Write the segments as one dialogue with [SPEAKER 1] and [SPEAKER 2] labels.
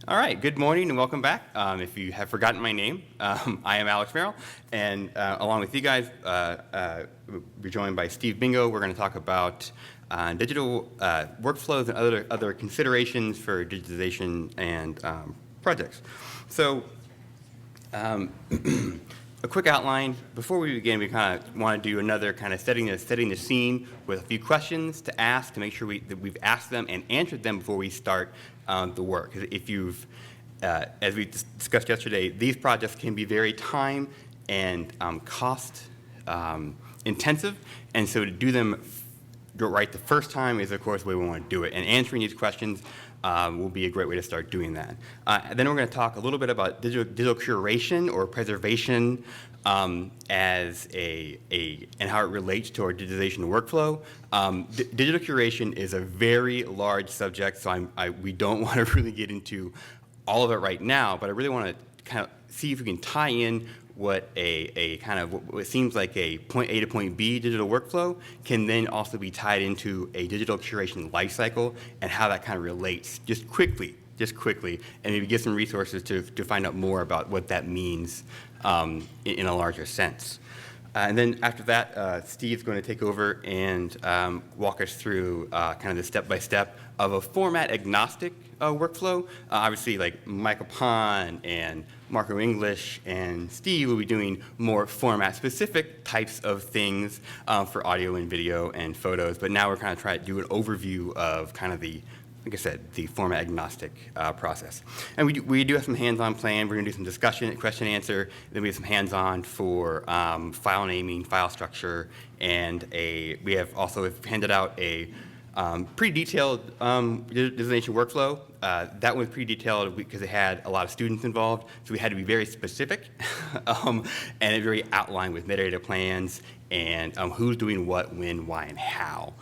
[SPEAKER 1] All right, good morning and welcome back. If you have forgotten my name, I am Alex Merrill, and along with you guys, we're joined by Steve Bingo. We're going to talk about digital workflows and other considerations for digitization and projects. So, a quick outline. Before we begin, we kind of want to do another kind of setting the scene with a few questions to ask to make sure that we've asked them and answered them before we start the work. If you've, as we discussed yesterday, these projects can be very time and cost intensive, and so to do them right the first time is, of course, the way we want to do it. And answering these questions will be a great way to start doing that. Then we're going to talk a little bit about digital curation or preservation as and how it relates to our digitization workflow. Digital curation is a very large subject, so we don't want to really get into all of it right now, but I really want to kind of see if we can tie in what a kind of what seems like a point A to point B digital workflow can then also be tied into a digital curation lifecycle and how that kind of relates just quickly, and maybe get some resources to find out more about what that means in a larger sense. And then after that, Steve's going to take over and walk us through kind of the step-by-step of a format-agnostic workflow. Obviously, like Michael Pond and Marco English and Steve will be doing more format-specific types of things for audio and video and photos. But now we're kind of trying to do an overview of kind of like I said, the format-agnostic process. And we do have some hands-on plan. We're going to do some discussion, question, answer. Then we have some hands-on for file naming, file structure, and we have also handed out a pretty detailed digitization workflow. That was pretty detailed because it had a lot of students involved, so we had to be very specific and very outlined with metadata plans and who's doing what, when, why, and how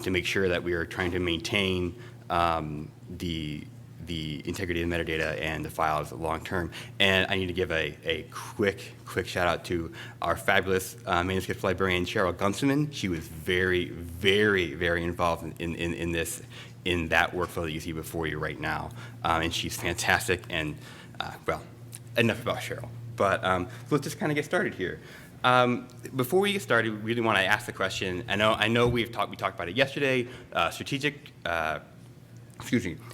[SPEAKER 1] to make sure that we are trying to maintain the integrity of the metadata and the files long term. And I need to give a quick shout out to our fabulous manuscript librarian, Cheryl Gunsterman. She was very, very, very involved in that workflow that you see before you right now. And she's fantastic. And well, enough about Cheryl. But so let's just kind of get started here. Before we get started, we really want to ask the question. I know we talked about it yesterday. Strategic.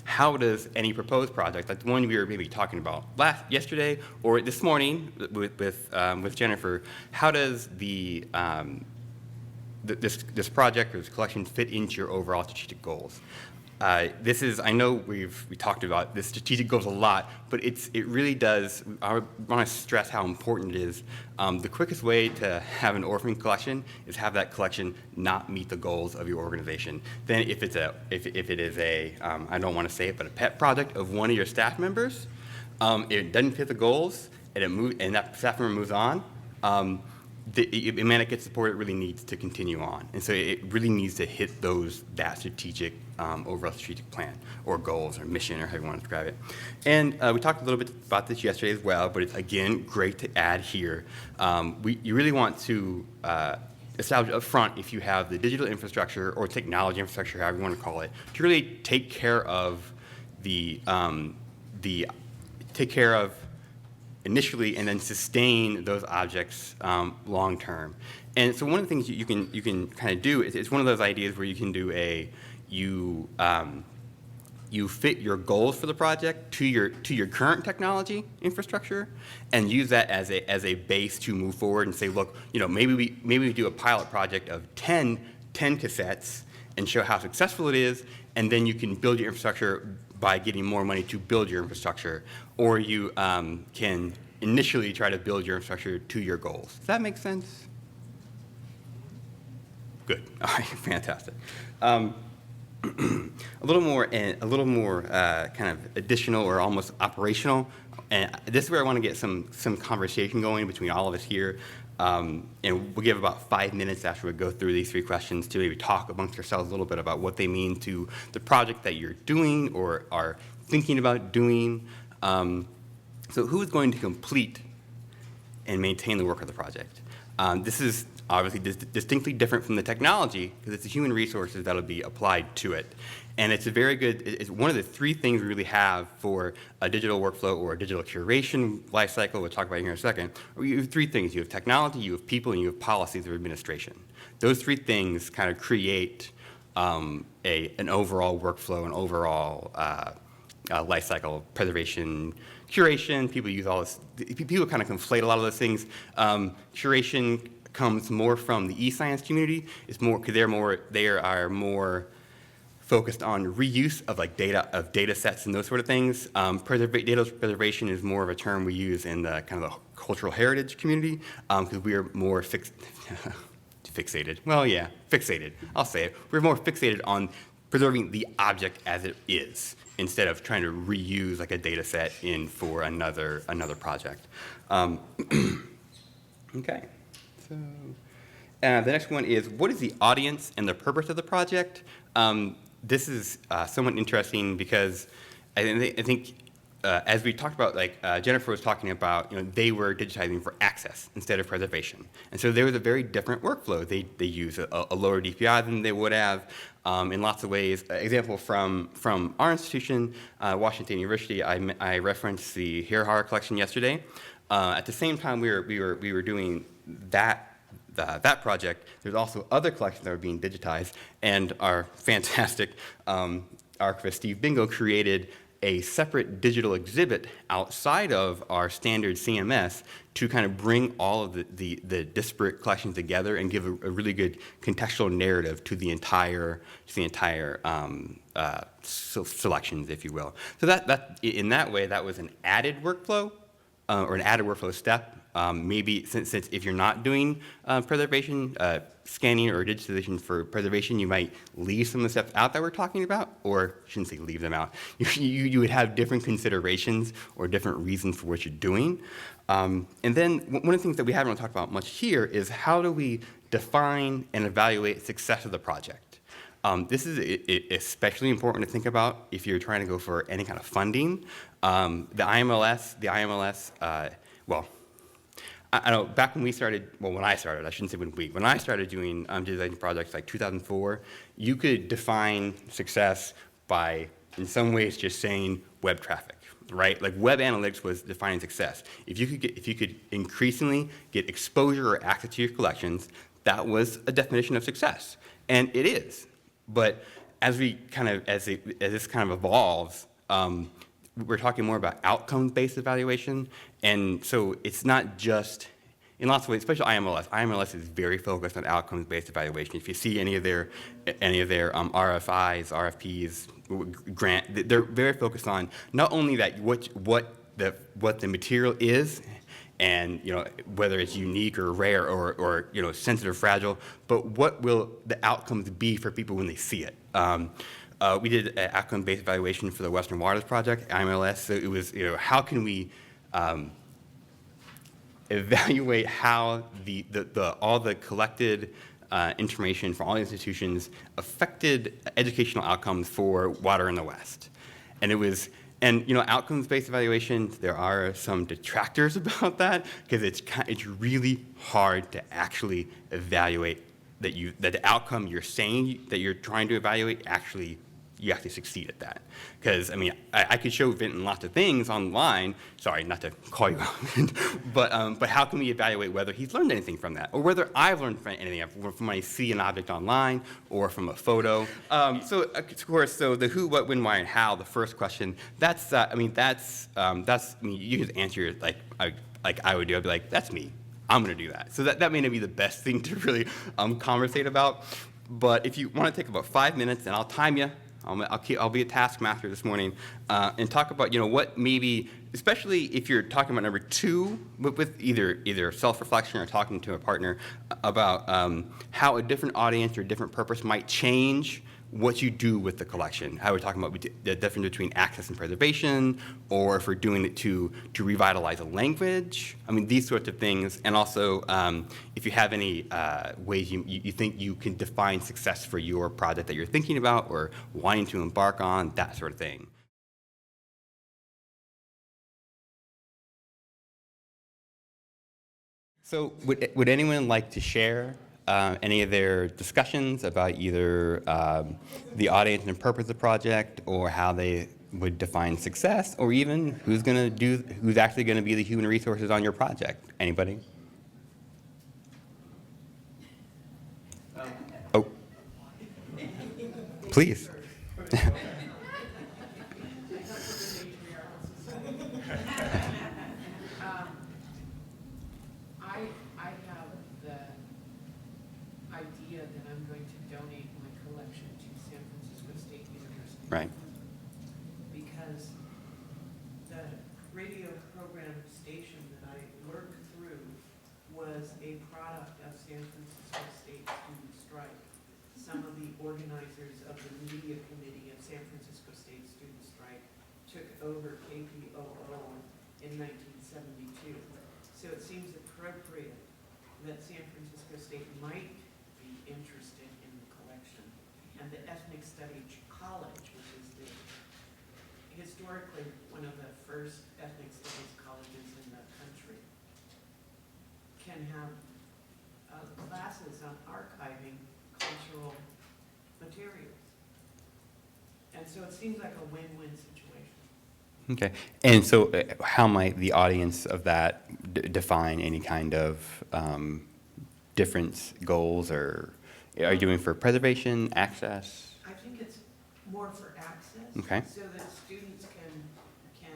[SPEAKER 1] How does any proposed project, like the one we were maybe talking about yesterday or this morning with Jennifer, how does this project or this collection fit into your overall strategic goals? I know we talked about the strategic goals a lot, but it really does. I want to stress how important it is. The quickest way to have an orphan collection is have that collection not meet the goals of your organization. Then if it is a I don't want to say it, but a pet project of one of your staff members, it doesn't fit the goals, and that staff member moves on. It may not get support it really needs to continue on. And so it really needs to hit that strategic, overall strategic plan or goals or mission or however you want to describe it. And we talked a little bit about this yesterday as well, but it's, again, great to add here. You really want to establish up front, if you have the digital infrastructure or technology infrastructure, however you want to call it, to really take care of initially and then sustain those objects long term. And so one of the things you can kind of do is it's one of those ideas where you can do you fit your goals for the project to your current technology infrastructure and use that as a base to move forward and say, look, maybe we do a pilot project of 10 cassettes and show how successful it is, and then you can build your infrastructure by getting more money to build your infrastructure, or you can initially try to build your infrastructure to your goals. Does that make sense? Good. All right, fantastic. A little more kind of additional or almost operational, and this is where I want to get some conversation going between all of us here. And we'll give about 5 minutes after we go through these 3 questions to maybe talk amongst yourselves a little bit about what they mean to the project that you're doing or are thinking about doing. So who is going to complete and maintain the work of the project? This is obviously distinctly different from the technology because it's the human resources that'll be applied to it. And it's a very good, it's one of the three things we really have for a digital workflow or a digital curation lifecycle. We'll talk about it here in a second. You have three things. You have technology, you have people, and you have policies of administration. Those three things kind of create an overall workflow, an overall lifecycle, preservation, curation. People use all this, people kind of conflate a lot of those things. Curation comes more from the e-science community. It's more, because they are more focused on reuse of like data sets and those sort of things. Data preservation is more of a term we use in the kind of the cultural heritage community because we are more fixated. Well, yeah, fixated. I'll say it. We're more fixated on preserving the object as it is instead of trying to reuse like a data set in for another project. Okay. So the next one is, what is the audience and the purpose of the project? This is somewhat interesting because I think as we talked about, like Jennifer was talking about, they were digitizing for access instead of preservation. And so there was a very different workflow. They use a lower DPI than they would have in lots of ways. Example from our institution, Washington University, I referenced the Hirahara collection yesterday. At the same time we were doing that project, there's also other collections that are being digitized, and our fantastic archivist Steve Bingo created a separate digital exhibit outside of our standard CMS to kind of bring all of the disparate collections together and give a really good contextual narrative to the entire selections, if you will. So that in that way, that was an added workflow or an added workflow step. Maybe since if you're not doing preservation, scanning or digitization for preservation, you might leave some of the steps out that we're talking about, or I shouldn't say leave them out. You would have different considerations or different reasons for what you're doing. And then one of the things that we haven't really talked about much here is how do we define and evaluate success of the project? This is especially important to think about if you're trying to go for any kind of funding. The IMLS, well, I know back when we started, well, when I started, I shouldn't say when I started doing digitization projects like 2004, you could define success by, in some ways, just saying web traffic, right? Like web analytics was defining success. If you could increasingly get exposure or access to your collections, that was a definition of success, and it is. But as this kind of evolves, we're talking more about outcomes-based evaluation, and so it's not just, in lots of ways, especially IMLS. IMLS is very focused on outcomes-based evaluation. If you see any of their RFIs, RFPs, they're very focused on not only that what the material is, and whether it's unique or rare or sensitive, fragile, but what will the outcomes be for people when they see it. We did an outcome-based evaluation for the Western Waters Project, IMLS. So it was, how can we evaluate how all the collected information from all the institutions affected educational outcomes for water in the West. And it was, outcomes-based evaluation, there are some detractors about that because it's really hard to actually evaluate that the outcome you're saying that you're trying to evaluate you actually succeed at that. Because, I could show Vinton lots of things online, sorry, not to call you out, but how can we evaluate whether he's learned anything from that, or whether I've learned anything from when I see an object online, or from a photo. So, of course, the who, what, when, why, and how, the first question, you just answer it like I would do. I'd be like, that's me. I'm going to do that. So that may not be the best thing to really conversate about, but if you want to take about 5 minutes, and I'll time you, I'll be a taskmaster this morning and talk about what maybe, especially if you're talking about number 2 with either self-reflection or talking to a partner about how a different audience or different purpose might change what you do with the collection. How we're talking about the difference between access and preservation, or if we're doing it to revitalize a language. These sorts of things. And also, if you have any ways you think you can define success for your project that you're thinking about or wanting to embark on, that sort of thing. So would anyone like to share any of their discussions about either the audience and purpose of the project, or how they would define success, or even who's actually going to be the human resources on your project? Anybody? Oh, please.
[SPEAKER 2] I have the idea that I'm going to donate my collection to San Francisco State University.
[SPEAKER 1] Right.
[SPEAKER 2] Because the radio program station that I worked through was a product of San Francisco State student strike. Some of the organizers of the media committee of San Francisco State student strike took over KPOO in 1972. So it seems appropriate that San Francisco State might be interested in the collection. And the Ethnic Studies College, which is historically one of the first ethnic studies colleges in the country, can have classes on archiving cultural materials. And so it seems like a win-win situation.
[SPEAKER 1] Okay. And so how might the audience of that define any kind of difference, goals, or are you doing for preservation, access?
[SPEAKER 2] I think it's more for access.
[SPEAKER 1] Okay.
[SPEAKER 2] So that students can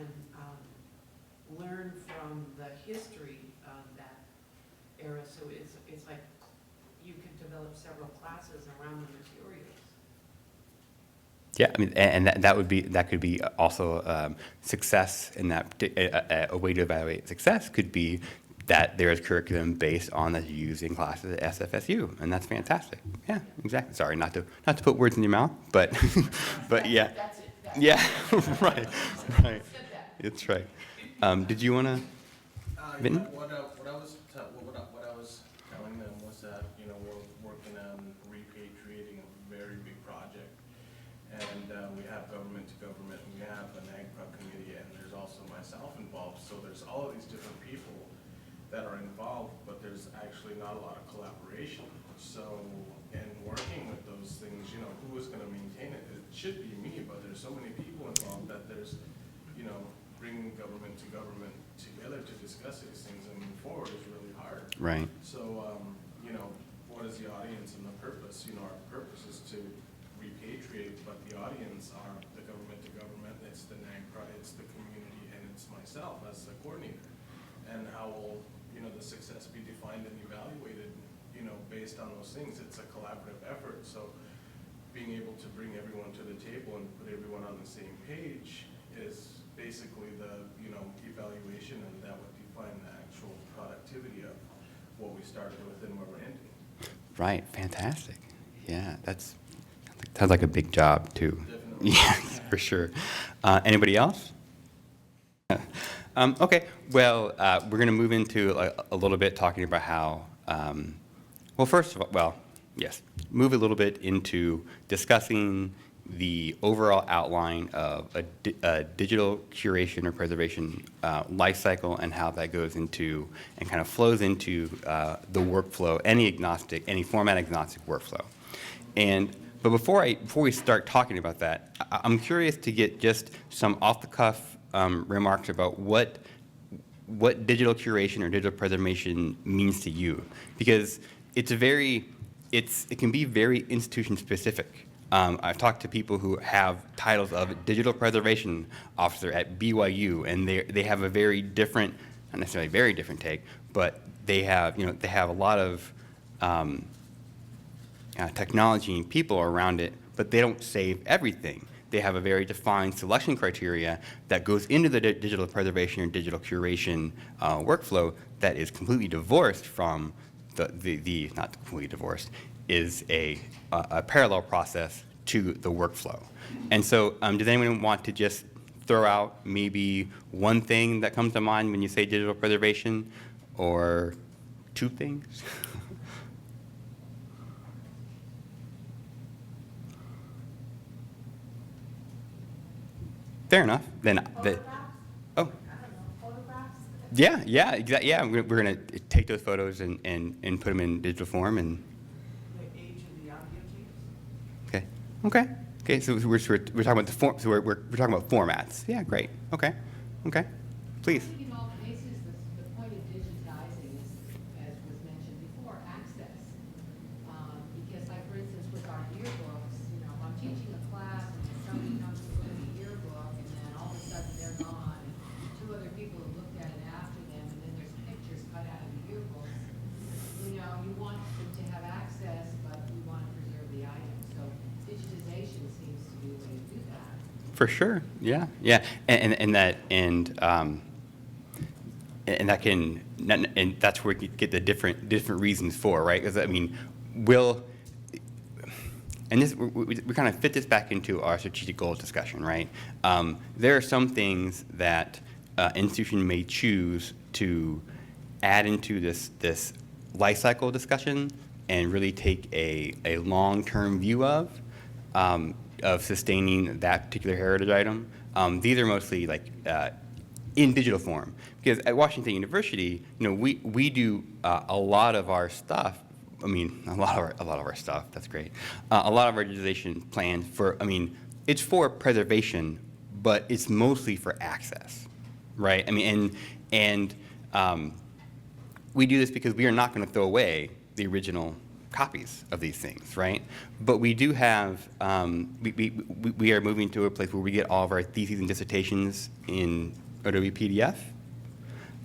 [SPEAKER 2] learn from the history of that era. So it's like you could develop several classes around the materials.
[SPEAKER 1] Yeah, I mean, and that could be also success in that. A way to evaluate success could be that there is curriculum based on that you use in classes at SFSU, and that's fantastic. Yeah, exactly. Sorry, not to put words in your mouth, but but yeah,
[SPEAKER 2] That's it.
[SPEAKER 1] yeah, right. It's right. Did you want to?
[SPEAKER 3] What I was telling them was that, you know, we're working on repatriating a very big project, and we have government to government, and we have an AGPRA committee, and there's also myself involved. So there's all of these different people that are involved, but there's actually not a lot of collaboration. So in working with those things, you know, who is going to maintain it? It should be me, but there's so many people involved that there's, you know, bringing government together to discuss these things and move forward is really hard.
[SPEAKER 1] Right.
[SPEAKER 3] So, you know, what is the audience and the purpose? You know, our purpose is to repatriate, but the audience are the government to government, it's the NAGPRA, it's the community, and it's myself as the coordinator. And how will, you know, the success be defined and evaluated, you know, based on those things? It's a collaborative effort. So being able to bring everyone to the table and put everyone on the same page is basically the, you know, evaluation, and that would define the actual productivity of what we started with and where we're ending.
[SPEAKER 1] Right. Fantastic. Yeah, sounds like a big job too.
[SPEAKER 3] Definitely.
[SPEAKER 1] Yeah, for sure. Anybody else? Okay. Well, we're going to move into a little bit talking about how. Well, first of all, yes, move a little bit into discussing the overall outline of a digital curation or preservation life cycle, and how that goes into and kind of flows into the workflow, any format agnostic workflow. But before we start talking about that, I'm curious to get just some off the cuff remarks about what digital curation or digital preservation means to you, because it can be very institution specific. I've talked to people who have titles of digital preservation officer at BYU, and they have a very different, not necessarily very different take, but they have a lot of technology and people around it, but they don't save everything. They have a very defined selection criteria that goes into the digital preservation or digital curation workflow that is completely divorced from the not completely divorced, is a parallel process to the workflow. And so does anyone want to just throw out maybe one thing that comes to mind when you say digital preservation, or two things? Fair enough. Then
[SPEAKER 4] Photographs?
[SPEAKER 1] oh,
[SPEAKER 4] I don't know, photographs
[SPEAKER 1] Yeah, exactly. Yeah, we're going to take those photos and put them in digital form. And
[SPEAKER 2] The age of the audio tapes?
[SPEAKER 1] okay. So we're talking about the form. So we're talking about formats. Yeah, great. Okay. Please.
[SPEAKER 4] I think in all cases, the point of digitizing is, as was mentioned before, access. Because like, for instance, with our yearbooks, you know, if I'm teaching a class and then somebody comes to look at the yearbook and then all of a sudden they're gone, and two other people have looked at it after them, and then there's pictures cut out of the yearbooks. You know, you want them to have access, but you want to preserve the item. So digitization seems to be the way to do that.
[SPEAKER 1] For sure. Yeah. And that can, and that's where you get the different reasons for, right? Because I mean, and this we kind of fit this back into our strategic goals discussion, right? There are some things that institution may choose to add into this life cycle discussion and really take a long-term view of sustaining that particular heritage item. These are mostly like in digital form, because at Washington University, you know, we do a lot of our stuff. I mean, a lot of our stuff. That's great. A lot of our digitization plans it's for preservation, but it's mostly for access, right? I mean, and we do this because we are not going to throw away the original copies of these things, right? But we do have, we are moving to a place where we get all of our theses and dissertations in Adobe PDF.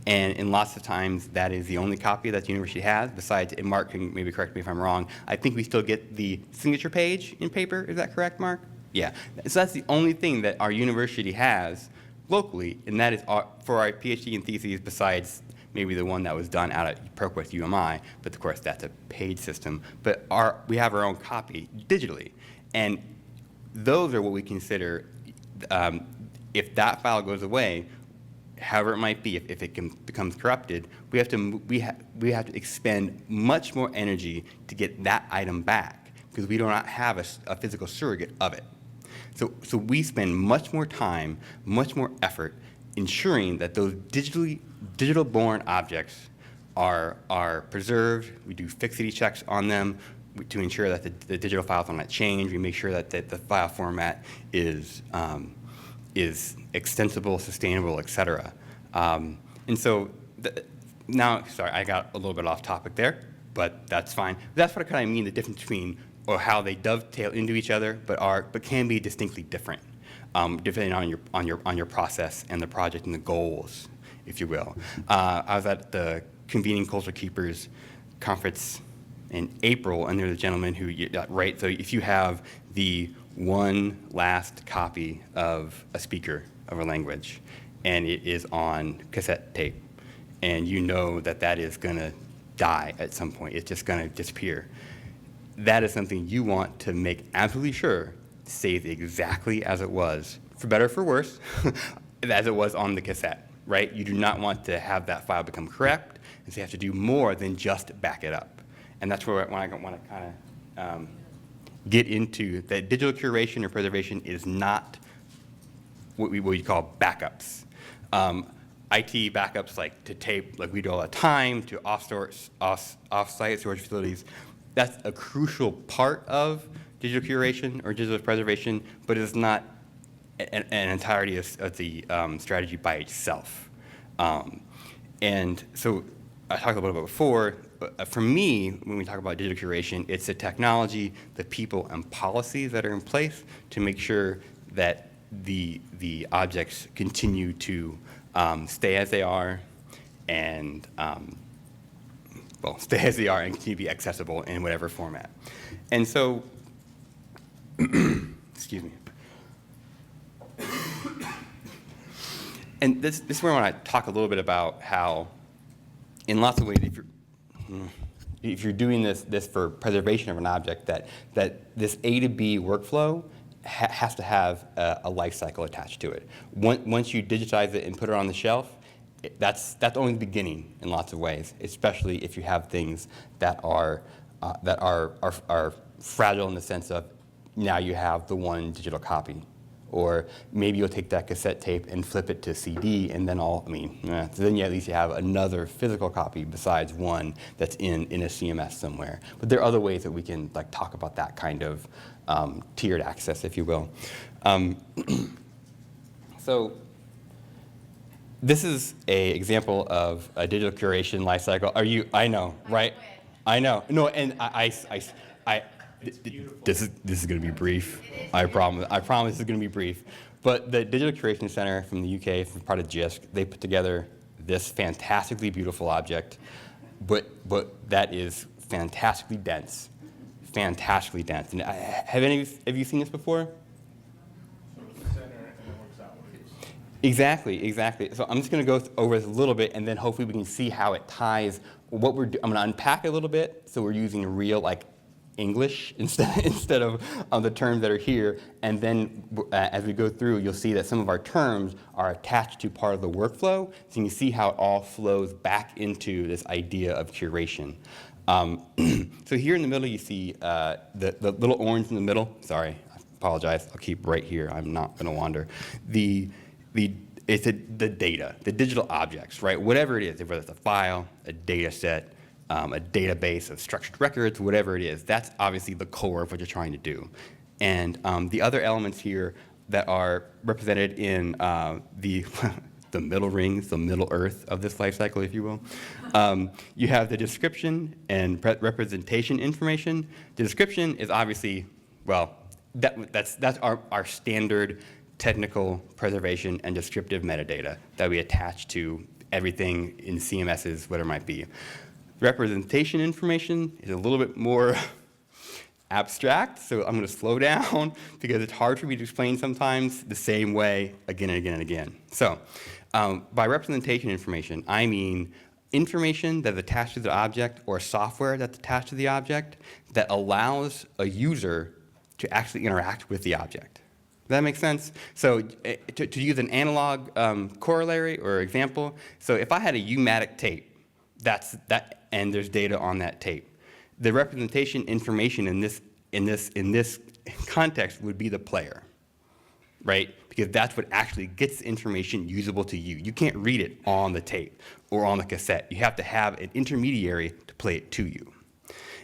[SPEAKER 1] And lots of times that is the only copy that the university has, besides, and Mark can maybe correct me if I'm wrong, I think we still get the signature page in paper. Is that correct, Mark? Yeah. So that's the only thing that our university has locally, and that is for our PhD and theses, besides maybe the one that was done out at ProQuest UMI, but of course that's a paid system. But we have our own copy digitally. And those are what we consider, if that file goes away, however it might be, if it becomes corrupted, we have to expend much more energy to get that item back, because we do not have a physical surrogate of it. So we spend much more time, much more effort ensuring that those digital-born objects are preserved. We do fixity checks on them to ensure that the digital files will not change. We make sure that the file format is extensible, sustainable, et cetera. And so now, sorry, I got a little bit off topic there, but that's fine. That's what I kind of mean, the difference between, or how they dovetail into each other, but can be distinctly different, depending on your process and the project and the goals, if you will. I was at the Convening Culture Keepers conference in April, and there's a gentleman who, right, so if you have the one last copy of a speaker of a language, and it is on cassette tape, and you know that is going to die at some point, it's just going to disappear. That is something you want to make absolutely sure stays exactly as it was, for better or for worse, as it was on the cassette, right? You do not want to have that file become corrupt, and so you have to do more than just back it up. And that's where I want to kind of get into that digital curation or preservation is not what we call backups. IT backups, like to tape, like we do all the time, to off-site storage facilities, that's a crucial part of digital curation or digital preservation, but it's not an entirety of the strategy by itself. And so I talked a little bit before, but for me, when we talk about digital curation, it's the technology, the people, and policies that are in place to make sure that the objects continue to stay as they are and stay as they are and continue to be accessible in whatever format. And so, excuse me. And this is where I want to talk a little bit about how, in lots of ways, if you're doing this for preservation of an object, that this A to B workflow has to have a life cycle attached to it. Once you digitize it and put it on the shelf, that's only the beginning in lots of ways, especially if you have things that are fragile in the sense of now you have the one digital copy, or maybe you'll take that cassette tape and flip it to CD, and then so then at least you have another physical copy besides one that's in a CMS somewhere. But there are other ways that we can like talk about that kind of tiered access, if you will. So this is an example of a digital curation lifecycle. I know, right? I know. No, and this is going to be brief. I promise this is going to be brief. But the Digital Curation Center from the UK, from part of JISC, they put together this fantastically beautiful object, but that is fantastically dense. Fantastically dense. And have you seen this before? Exactly. So I'm just going to go over this a little bit, and then hopefully we can see how it ties what we're doing. I'm going to unpack it a little bit, so we're using real like English instead of the terms that are here. And then as we go through, you'll see that some of our terms are attached to part of the workflow, so you can see how it all flows back into this idea of curation. So here in the middle, you see the little orange in the middle. Sorry, I apologize. I'll keep right here. I'm not going to wander. It's the data, the digital objects, right? Whatever it is, whether it's a file, a data set, a database of structured records, whatever it is, that's obviously the core of what you're trying to do. And the other elements here that are represented in the the middle rings, the middle earth of this life cycle, if you will. You have the description and representation information. The description is obviously, well, that's our standard technical preservation and descriptive metadata that we attach to everything in CMSs, whatever it might be. Representation information is a little bit more abstract, so I'm going to slow down because it's hard for me to explain sometimes the same way again and again and again. So by representation information, I mean information that's attached to the object or software that's attached to the object that allows a user to actually interact with the object. Does that make sense? So to use an analog corollary or example, so if I had a U-matic tape, and there's data on that tape, the representation information in this context would be the player, right? Because that's what actually gets information usable to you. You can't read it on the tape or on the cassette. You have to have an intermediary to play it to you.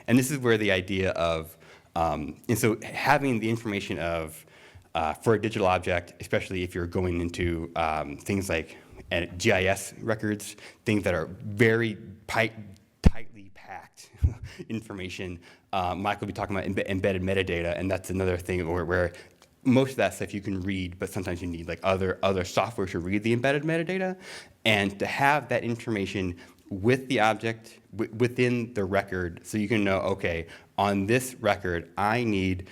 [SPEAKER 1] And this is where the idea of, and so having the information of, for a digital object, especially if you're going into things like GIS records, things that are very tightly packed information. Mike will be talking about embedded metadata, and that's another thing where most of that stuff you can read, but sometimes you need like other software to read the embedded metadata, and to have that information with the object within the record, so you can know, okay, on this record, I need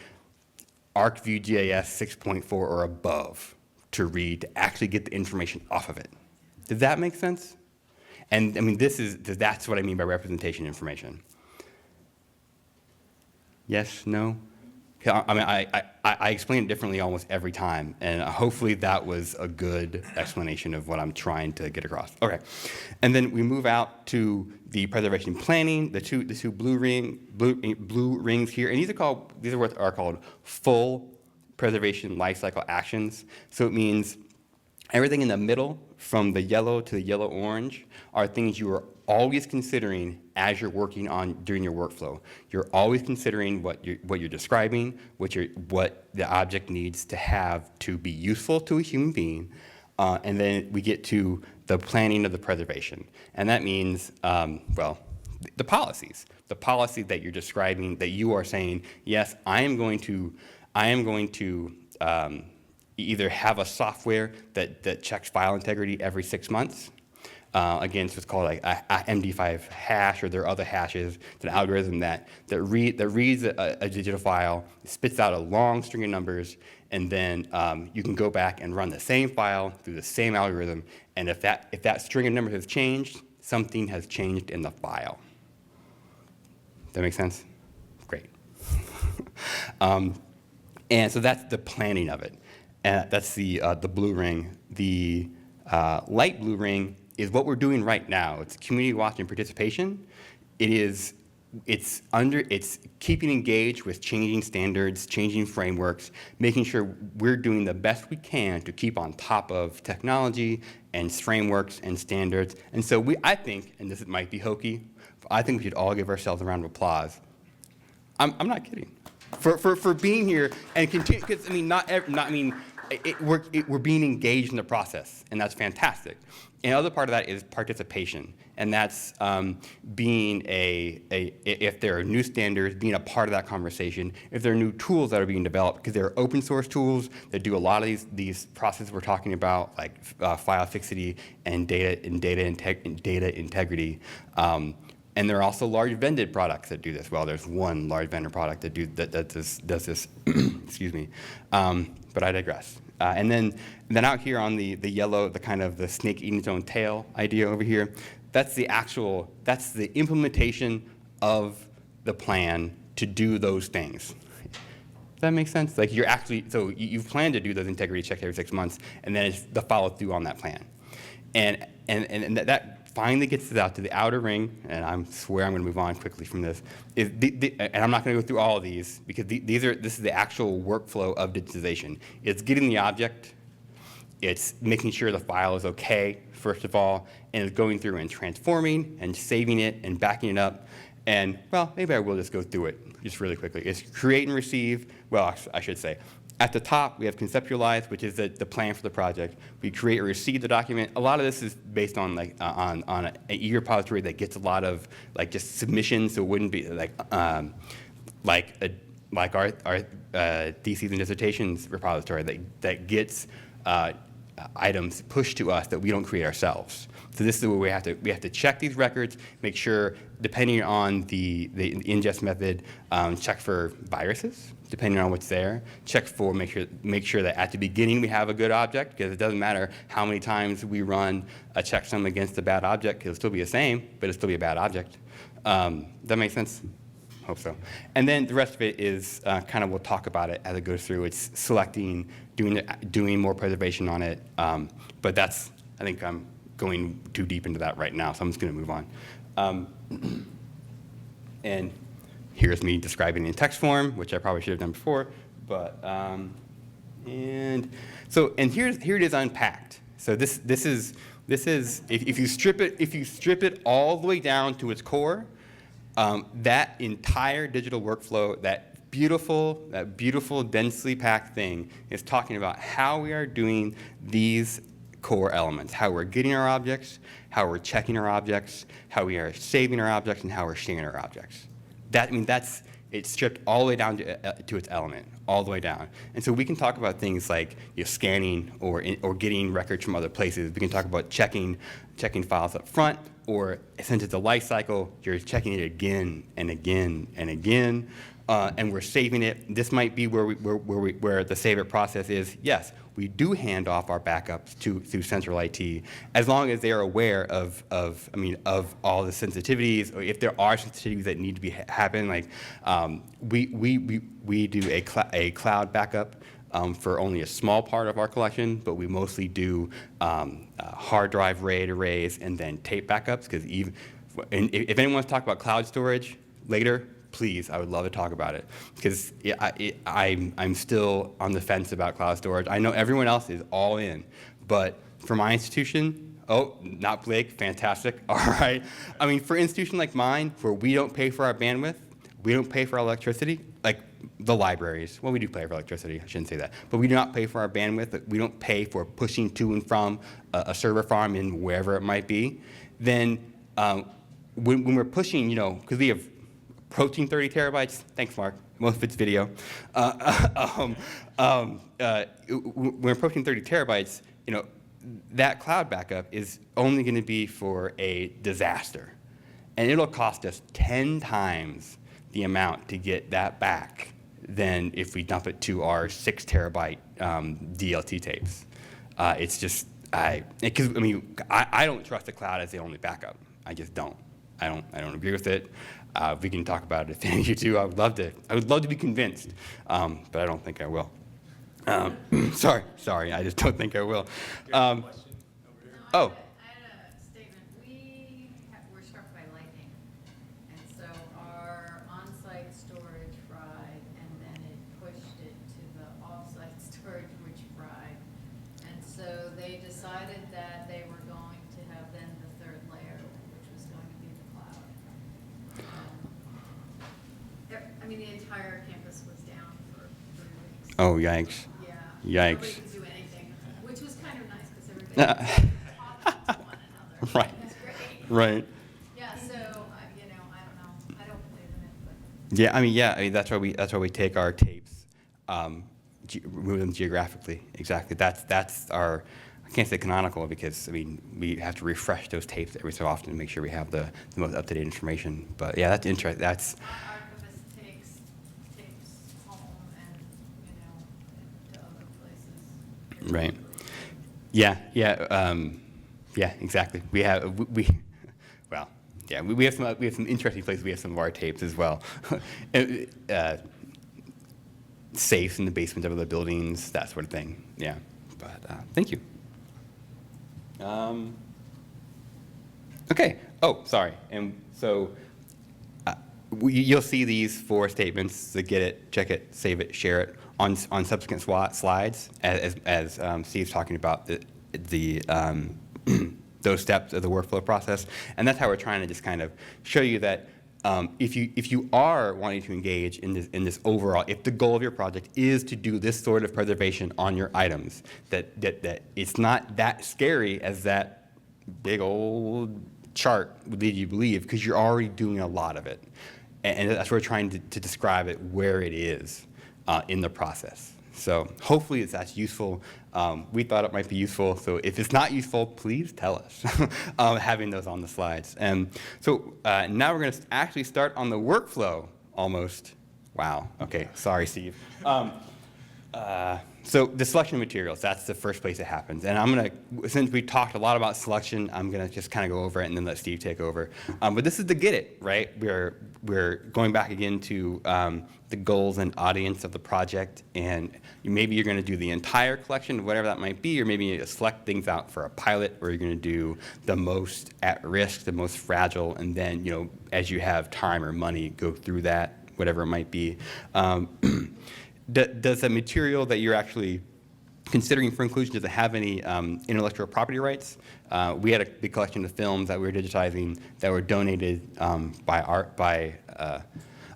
[SPEAKER 1] ArcView GIS 6.4 or above to read to actually get the information off of it. Does that make sense? And I mean, that's what I mean by representation information. Yes, no? I mean, I explain it differently almost every time, and hopefully that was a good explanation of what I'm trying to get across. Okay, and then we move out to the preservation planning, the two blue rings here, and these are what are called full preservation lifecycle actions. So it means everything in the middle, from the yellow to the yellow-orange, are things you are always considering as you're working on during your workflow. You're always considering what you're describing, what the object needs to have to be useful to a human being, and then we get to the planning of the preservation, and that means the policies that you're describing, that you are saying, yes, I am going to either have a software that checks file integrity every 6 months. Again, it's what's called like a MD5 hash, or there are other hashes. It's an algorithm that reads a digital file, spits out a long string of numbers, and then you can go back and run the same file through the same algorithm. And if that string of numbers has changed, something has changed in the file. Does that make sense? Great. And so that's the planning of it. And that's the blue ring. The light blue ring is what we're doing right now. It's community watch and participation. It is it's keeping engaged with changing standards, changing frameworks, making sure we're doing the best we can to keep on top of technology and frameworks and standards. And so I think, and this might be hokey, I think we should all give ourselves a round of applause. I'm not kidding. For being here and continue, because I mean, we're being engaged in the process, and that's fantastic. And the other part of that is participation, and that's being if there are new standards, being a part of that conversation. If there are new tools that are being developed, because there are open source tools that do a lot of these processes we're talking about, like file fixity and data integrity. And there are also large vended products that do this. Well, there's one large vendor product that does this. Excuse me, but I digress. And then out here on the yellow, the kind of the snake eating its own tail idea over here, that's the implementation of the plan to do those things. Does that make sense? Like you've planned to do those integrity checks every 6 months, and then it's the follow through on that plan. And that finally gets us out to the outer ring, and I swear I'm going to move on quickly from this. And I'm not going to go through all of these because this is the actual workflow of digitization. It's getting the object, it's making sure the file is okay, first of all, and it's going through and transforming and saving it and backing it up. And, well, maybe I will just go through it just really quickly. It's create and receive, well, I should say. At the top, we have conceptualize, which is the plan for the project. We create or receive the document. A lot of this is based on on an e-repository that gets a lot of just submissions, so it wouldn't be like our theses and dissertations repository that gets items pushed to us that we don't create ourselves. So this is where we have to check these records, make sure, depending on the ingest method, check for viruses, depending on what's there. Make sure that at the beginning we have a good object, because it doesn't matter how many times we run a checksum against a bad object, because it'll still be the same, but it'll still be a bad object. Does that make sense? Hope so. And then the rest of it is kind of, we'll talk about it as it goes through. It's selecting, doing more preservation on it. But that's, I think I'm going too deep into that right now, so I'm just going to move on. And here's me describing it in text form, which I probably should have done before. But here it is unpacked. So this is if you strip it all the way down to its core. That entire digital workflow, that beautiful, densely packed thing is talking about how we are doing these core elements, how we're getting our objects, how we're checking our objects, how we are saving our objects, and how we're sharing our objects. It's stripped all the way down to its element, all the way down. And so we can talk about things like scanning or getting records from other places. We can talk about checking files up front, or since it's a life cycle, you're checking it again and again and again, and we're saving it. This might be where the save it process is. Yes, we do hand off our backups through central IT, as long as they are aware of all the sensitivities, or if there are sensitivities that need to happen. Like we do a cloud backup for only a small part of our collection, but we mostly do hard drive RAID arrays and then tape backups. Because if anyone wants to talk about cloud storage later, please, I would love to talk about it, because I'm still on the fence about cloud storage. I know everyone else is all in, but for my institution, not Blake, fantastic, all right. I mean, for an institution like mine, where we don't pay for our bandwidth, we don't pay for our electricity, like the libraries. Well, we do pay for electricity, I shouldn't say that, but we do not pay for our bandwidth. We don't pay for pushing to and from a server farm in wherever it might be. Then when we're pushing, because we have approaching 30 terabytes. Thanks, Mark. Most of it's video. We're approaching 30 terabytes. That cloud backup is only going to be for a disaster, and it'll cost us 10 times the amount to get that back than if we dump it to our 6 terabyte DLT tapes. It's just I don't trust the cloud as the only backup. I just don't. I don't agree with it. We can talk about it if any of you do. I would love to be convinced, but I don't think I will. Sorry, I just don't think I will.
[SPEAKER 4] I had a statement. We're struck by lightning, and so our
[SPEAKER 5] mean, the entire campus was down for 3 weeks.
[SPEAKER 1] Oh, yikes.
[SPEAKER 5] Yeah.
[SPEAKER 1] Yikes.
[SPEAKER 5] Nobody could do anything, which was kind of nice because everybody was talking to one another.
[SPEAKER 1] Right.
[SPEAKER 5] It was great.
[SPEAKER 1] Right.
[SPEAKER 5] Yeah, so, I don't know. I don't believe in it, but.
[SPEAKER 1] Yeah, I mean that's why we take our tapes, remove them geographically. Exactly. That's our. I can't say canonical because I mean we have to refresh those tapes every so often to make sure we have the most up to date information. But yeah, that's interesting. That's
[SPEAKER 5] Our archivist takes tapes home and, to other places.
[SPEAKER 1] right. Yeah. Yeah. Exactly. We have well. Yeah, we have some interesting places. We have some of our tapes as well. Safes in the basement of the buildings, that sort of thing. Yeah, but thank you. Okay. Oh, sorry. And so you'll see these 4 statements: the get it, check it, save it, share it on subsequent slides, as Steve's talking about the those steps of the workflow process. And that's how we're trying to just kind of show you that if you are wanting to engage in this overall, if the goal of your project is to do this sort of preservation on your items, that it's not that scary as that big old chart would lead you to believe, because you're already doing a lot of it. And that's what we're trying to describe it where it is in the process. So hopefully that's useful. We thought it might be useful, so if it's not useful, please tell us, having those on the slides. And so now we're going to actually start on the workflow almost. Wow, okay, sorry, Steve. So the selection of materials, that's the first place it happens. And I'm going to, since we talked a lot about selection, I'm going to just kind of go over it and then let Steve take over. But this is the get it, right? We're going back again to the goals and audience of the project. And maybe you're going to do the entire collection, whatever that might be, or maybe you select things out for a pilot, or you're going to do the most at risk, the most fragile, and then, as you have time or money, go through that, whatever it might be. Does the material that you're actually considering for inclusion, does it have any intellectual property rights? We had a big collection of films that we were digitizing that were donated by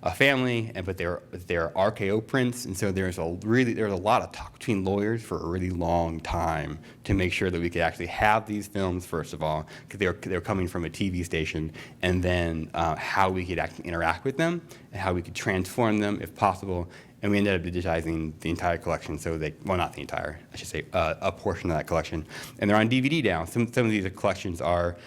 [SPEAKER 1] a family, but they're RKO prints, and so there's a lot of talk between lawyers for a really long time to make sure that we could actually have these films, first of all, because they're coming from a TV station, and then how we could actually interact with them and how we could transform them if possible. And we ended up digitizing the entire collection, so well, not the entire, I should say, a portion of that collection. And they're on DVD now. Some of these collections are,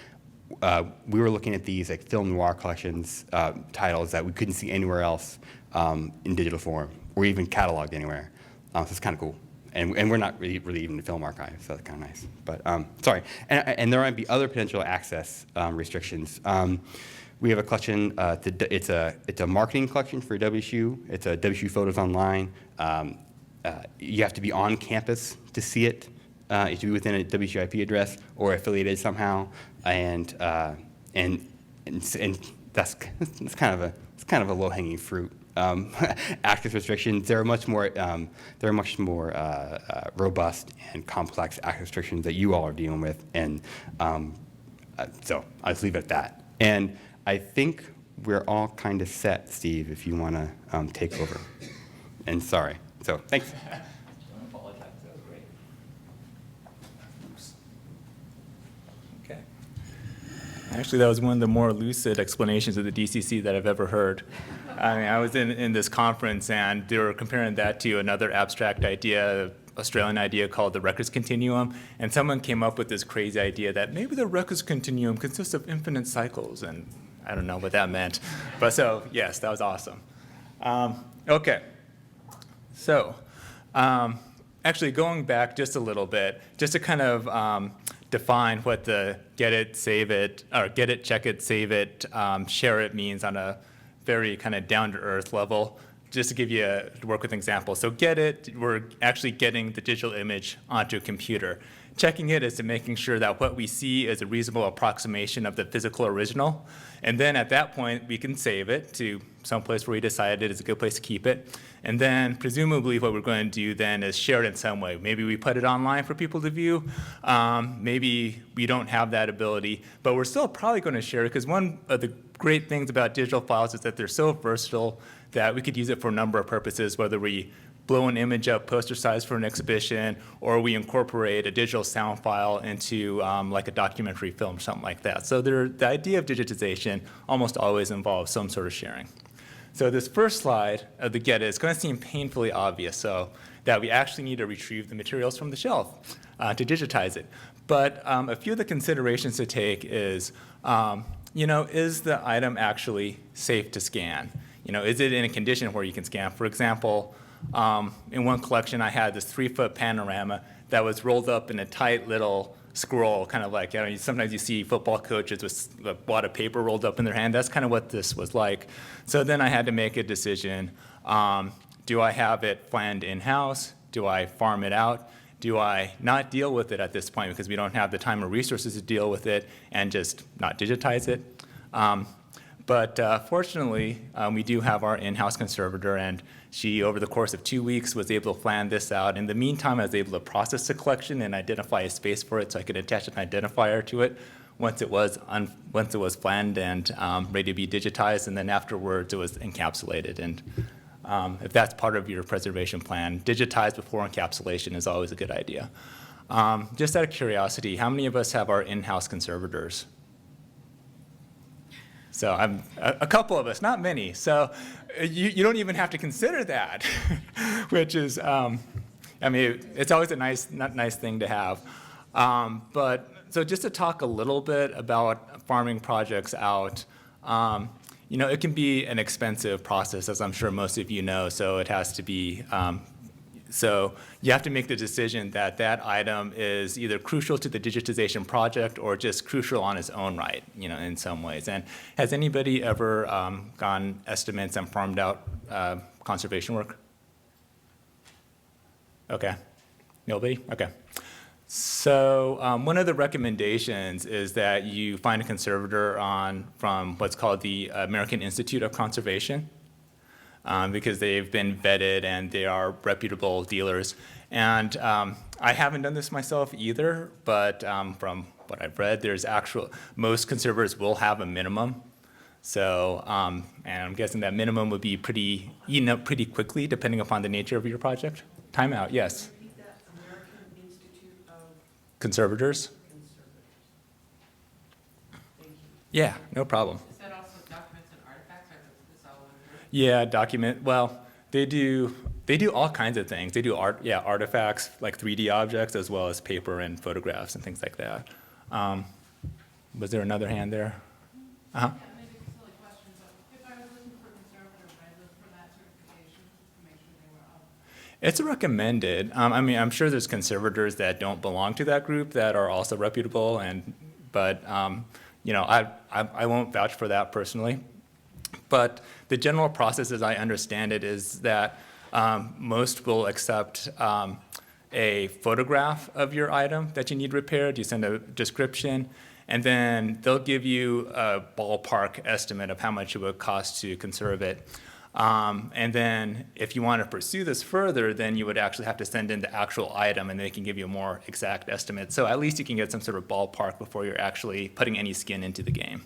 [SPEAKER 1] we were looking at these like film noir collections, titles that we couldn't see anywhere else in digital form, or even cataloged anywhere. So it's kind of cool. And we're not really even the film archive, so that's kind of nice. But sorry, and there might be other potential access restrictions. We have a collection. It's a marketing collection for WSU. It's a WSU Photos Online. You have to be on campus to see it. You have to be within a WSU IP address or affiliated somehow, and that's kind of a low-hanging fruit. Access restrictions. There are much more robust and complex access restrictions that you all are dealing with, and so I'll just leave it at that. And I think we're all kind of set, Steve, if you want to take over. And sorry. So thanks.
[SPEAKER 6] Don't apologize. That was great. Okay. Actually, that was one of the more lucid explanations of the DCC that I've ever heard. I mean, I was in this conference, and they were comparing that to another abstract idea, Australian idea called the records continuum, and someone came up with this crazy idea that maybe the records continuum consists of infinite cycles, and I don't know what that meant. But so, yes, that was awesome. Okay. So, actually going back just a little bit, just to kind of define what the get it, save it, or get it, check it, save it, share it means on a very kind of down-to-earth level. Just to give you to work with an example. So get it, we're actually getting the digital image onto a computer. Checking it is to making sure that what we see is a reasonable approximation of the physical original. And then at that point, we can save it to someplace where we decided is a good place to keep it. And then presumably what we're going to do then is share it in some way. Maybe we put it online for people to view. Maybe we don't have that ability, but we're still probably going to share it because one of the great things about digital files is that they're so versatile that we could use it for a number of purposes, whether we blow an image up poster size for an exhibition, or we incorporate a digital sound file into like a documentary film, something like that. So the idea of digitization almost always involves some sort of sharing. So this first slide of the get is going to seem painfully obvious, so that we actually need to retrieve the materials from the shelf to digitize it. But a few of the considerations to take is, is the item actually safe to scan? Is it in a condition where you can scan? For example, in one collection, I had this 3-foot panorama that was rolled up in a tight little scroll, kind of like, sometimes you see football coaches with a wad of paper rolled up in their hand. That's kind of what this was like. So then I had to make a decision. Do I have it planned in-house? Do I farm it out? Do I not deal with it at this point because we don't have the time or resources to deal with it and just not digitize it? But fortunately, we do have our in-house conservator, and she, over the course of 2 weeks, was able to plan this out. In the meantime, I was able to process the collection and identify a space for it so I could attach an identifier to it once it was planned and ready to be digitized, and then afterwards it was encapsulated. And if that's part of your preservation plan, digitize before encapsulation is always a good idea. Just out of curiosity, how many of us have our in-house conservators? So a couple of us, not many. So you don't even have to consider that, which is, it's always a nice thing to have. But so just to talk a little bit about farming projects out, it can be an expensive process, as I'm sure most of you know. So it has to be. So you have to make the decision that that item is either crucial to the digitization project or just crucial on its own right, in some ways. And has anybody ever gone estimates and farmed out conservation work? Okay. Nobody? Okay. So one of the recommendations is that you find a conservator from what's called the American Institute of Conservation. Because they've been vetted and they are reputable dealers. And I haven't done this myself either, but from what I've read, most conservators will have a minimum. So, and I'm guessing that minimum would be eaten up pretty quickly depending upon the nature of your project. Time out, yes.
[SPEAKER 2] Repeat that, American Institute of
[SPEAKER 6] Conservators?
[SPEAKER 2] Conservators. Thank you.
[SPEAKER 6] Yeah, no problem.
[SPEAKER 5] Is that also documents and artifacts, or is this all one group?
[SPEAKER 6] Yeah, well, they do all kinds of things. They do artifacts, like 3D objects, as well as paper and photographs and things like that. Was there another hand there? Uh-huh.
[SPEAKER 5] Yeah, maybe it's a silly question, but if I was looking for a conservator, would I look for that certification to make sure they were up?
[SPEAKER 6] It's recommended. I'm sure there's conservators that don't belong to that group that are also reputable, but I won't vouch for that personally. But the general process, as I understand it, is that most will accept a photograph of your item that you need repaired. You send a description, and then they'll give you a ballpark estimate of how much it would cost to conserve it. And then if you want to pursue this further, then you would actually have to send in the actual item, and they can give you a more exact estimate. So at least you can get some sort of ballpark before you're actually putting any skin into the game.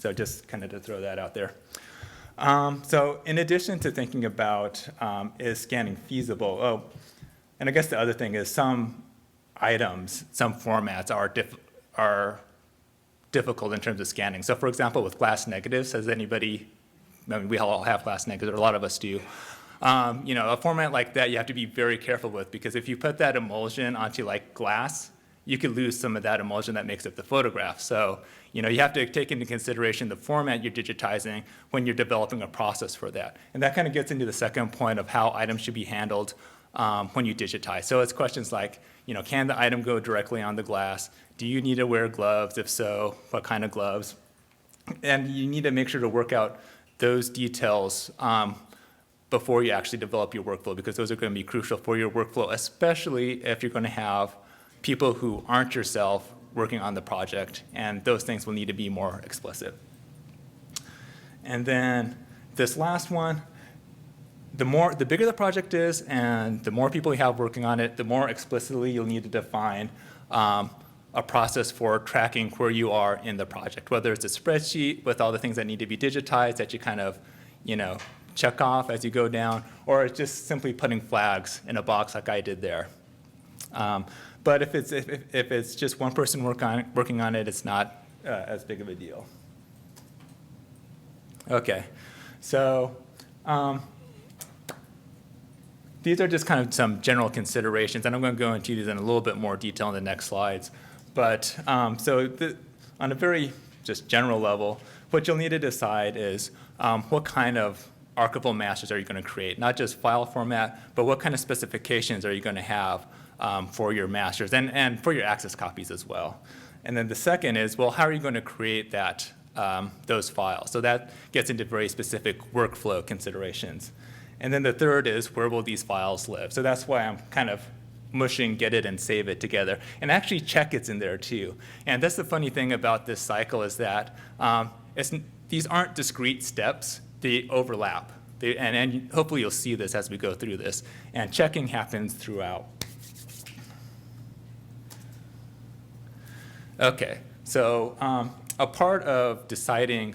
[SPEAKER 6] So just kind of to throw that out there. So in addition to thinking about is scanning feasible, and I guess the other thing is some items, some formats are difficult in terms of scanning. So for example, with glass negatives, we all have glass negatives, or a lot of us do. A format like that you have to be very careful with, because if you put that emulsion onto like glass, you could lose some of that emulsion that makes up the photograph. So, you have to take into consideration the format you're digitizing when you're developing a process for that. And that kind of gets into the second point of how items should be handled when you digitize. So it's questions like, can the item go directly on the glass? Do you need to wear gloves? If so, what kind of gloves? And you need to make sure to work out those details before you actually develop your workflow, because those are going to be crucial for your workflow, especially if you're going to have people who aren't yourself working on the project, and those things will need to be more explicit. And then this last one, the bigger the project is and the more people you have working on it, the more explicitly you'll need to define a a process for tracking where you are in the project, whether it's a spreadsheet with all the things that need to be digitized that you kind of, check off as you go down, or it's just simply putting flags in a box like I did there. But if it's just one person working on it, it's not as big of a deal. Okay, so these are just kind of some general considerations, and I'm going to go into these in a little bit more detail in the next slides. But on a very just general level, what you'll need to decide is what kind of archival masters are you going to create? Not just file format, but what kind of specifications are you going to have for your masters and for your access copies as well. And then the second is, well, how are you going to create that, those files? So that gets into very specific workflow considerations. And then the third is, where will these files live? So that's why I'm kind of mushing get it and save it together. And actually check it's in there too. And that's the funny thing about this cycle is that these aren't discrete steps, they overlap. And hopefully you'll see this as we go through this. And checking happens throughout. Okay, so a part of deciding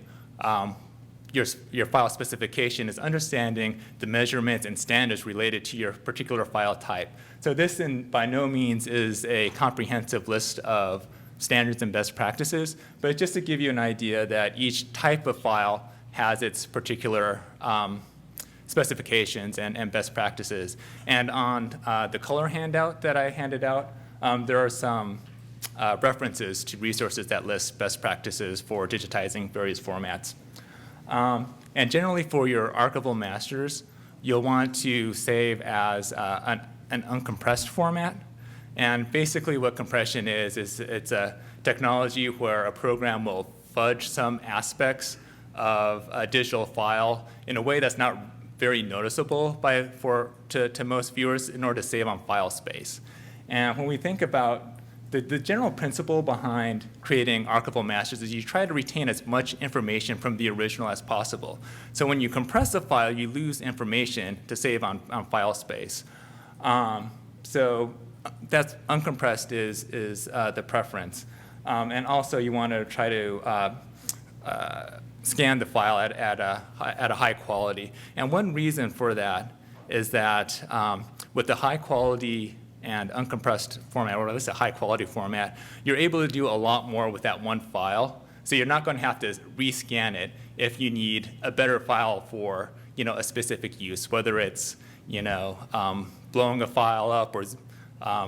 [SPEAKER 6] your file specification is understanding the measurements and standards related to your particular file type. So this by no means is a comprehensive list of standards and best practices, but just to give you an idea that each type of file has its particular specifications and best practices. And on the color handout that I handed out, there are some references to resources that list best practices for digitizing various formats. And generally for your archival masters, you'll want to save as an uncompressed format. And basically what compression is it's a technology where a program will fudge some aspects of a digital file in a way that's not very noticeable to most viewers in order to save on file space. And when we think about the general principle behind creating archival masters is you try to retain as much information from the original as possible. So when you compress a file, you lose information to save on file space. So that's uncompressed is the preference. And also you want to try to scan the file at a high quality. And one reason for that is that with the high quality and uncompressed format, or at least a high quality format, you're able to do a lot more with that one file. So you're not going to have to rescan it if you need a better file for a specific use, whether it's blowing a file up or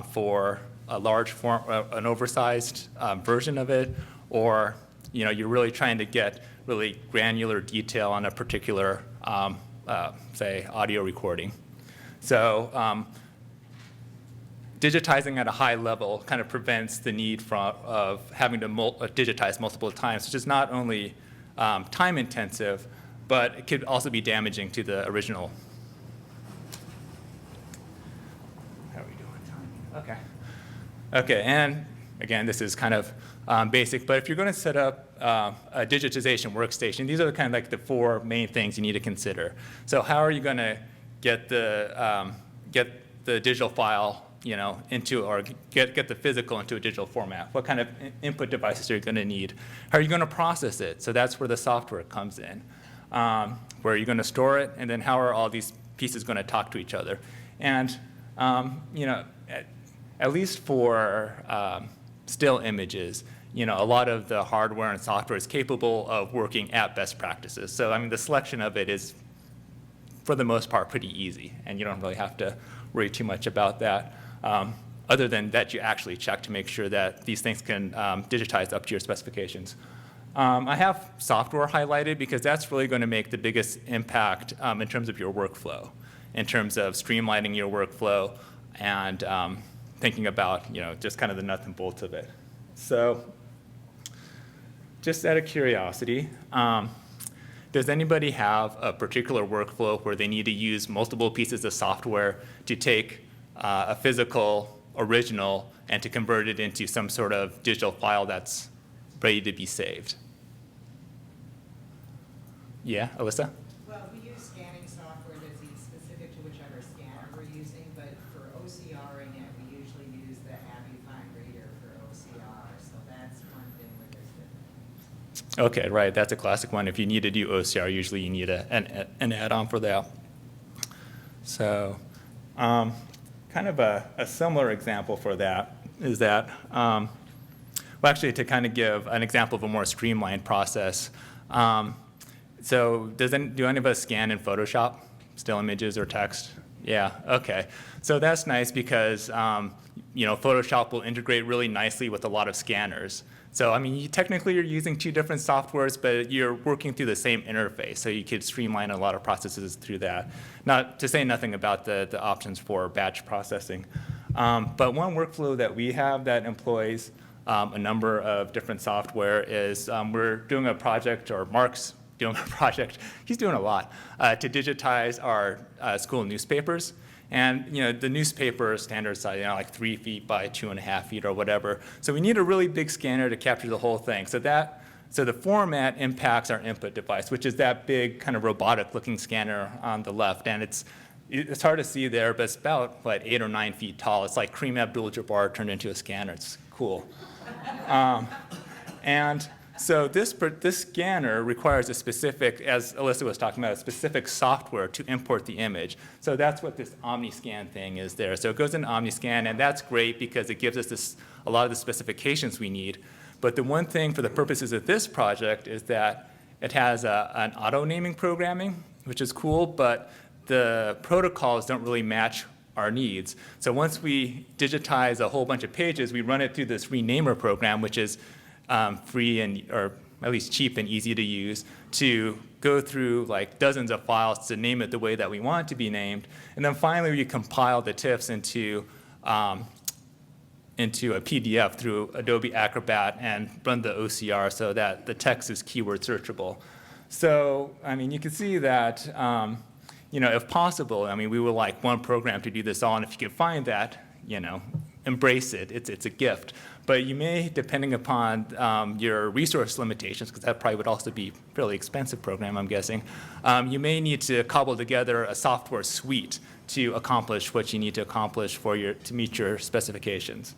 [SPEAKER 6] for a large form, an oversized version of it, or you're really trying to get really granular detail on a particular, say, audio recording. So digitizing at a high level kind of prevents the need of having to digitize multiple times, which is not only time intensive, but it could also be damaging to the original. How are we doing? Okay. Okay, and again, this is kind of basic, but if you're going to set up a digitization workstation, these are kind of like the four main things you need to consider. So how are you going to get the digital file into, or get the physical into a digital format? What kind of input devices are you going to need? How are you going to process it? So that's where the software comes in. Where are you going to store it? And then how are all these pieces going to talk to each other? And at least for still images, a lot of the hardware and software is capable of working at best practices. So I mean, the selection of it is, for the most part, pretty easy, and you don't really have to worry too much about that. Other than that you actually check to make sure that these things can digitize up to your specifications. I have software highlighted because that's really going to make the biggest impact in terms of your workflow, in terms of streamlining your workflow and thinking about just kind of the nuts and bolts of it. So just out of curiosity, does anybody have a particular workflow where they need to use multiple pieces of software to take a physical original and to convert it into some sort of digital file that's ready to be saved? Yeah, Alyssa?
[SPEAKER 7] Well, we use scanning software that's specific to whichever scanner we're using, but for OCRing it, we usually use the Abby Fine Reader for OCR.
[SPEAKER 6] Okay, right, that's a classic one. If you need to do OCR, usually you need an add-on for that. So kind of a similar example for that is that, well, actually, to kind of give an example of a more streamlined process. So do any of us scan in Photoshop, still images or text? Yeah, okay. So that's nice because Photoshop will integrate really nicely with a lot of scanners. So I mean, technically you're using two different softwares, but you're working through the same interface, so you could streamline a lot of processes through that. Not to say nothing about the options for batch processing. But one workflow that we have that employs a number of different software is we're doing a project, or Mark's doing a project, he's doing a lot, to digitize our school newspapers. And the newspaper standard size, like 3 feet by 2.5 feet or whatever. So we need a really big scanner to capture the whole thing. So the format impacts our input device, which is that big kind of robotic-looking scanner on the left. And it's hard to see there, but it's about 8 or 9 feet tall. It's like Kareem Abdul-Jabbar turned into a scanner. It's cool. And so this scanner requires a specific, as Alyssa was talking about, a specific software to import the image. So that's what this OmniScan thing is there. So it goes into OmniScan, and that's great because it gives us a lot of the specifications we need. But the one thing for the purposes of this project is that it has an auto-naming programming, which is cool, but the protocols don't really match our needs. So once we digitize a whole bunch of pages, we run it through this renamer program, which is free or at least cheap and easy to use, to go through dozens of files to name it the way that we want it to be named. And then finally, we compile the TIFFs into a PDF through Adobe Acrobat and run the OCR so that the text is keyword searchable. So, I mean, you can see that, if possible, I mean, we would like one program to do this all, and if you can find that, embrace it. It's a gift. But you may, depending upon your resource limitations, because that probably would also be a fairly expensive program, I'm guessing, you may need to cobble together a software suite to accomplish what you need to accomplish to meet your specifications.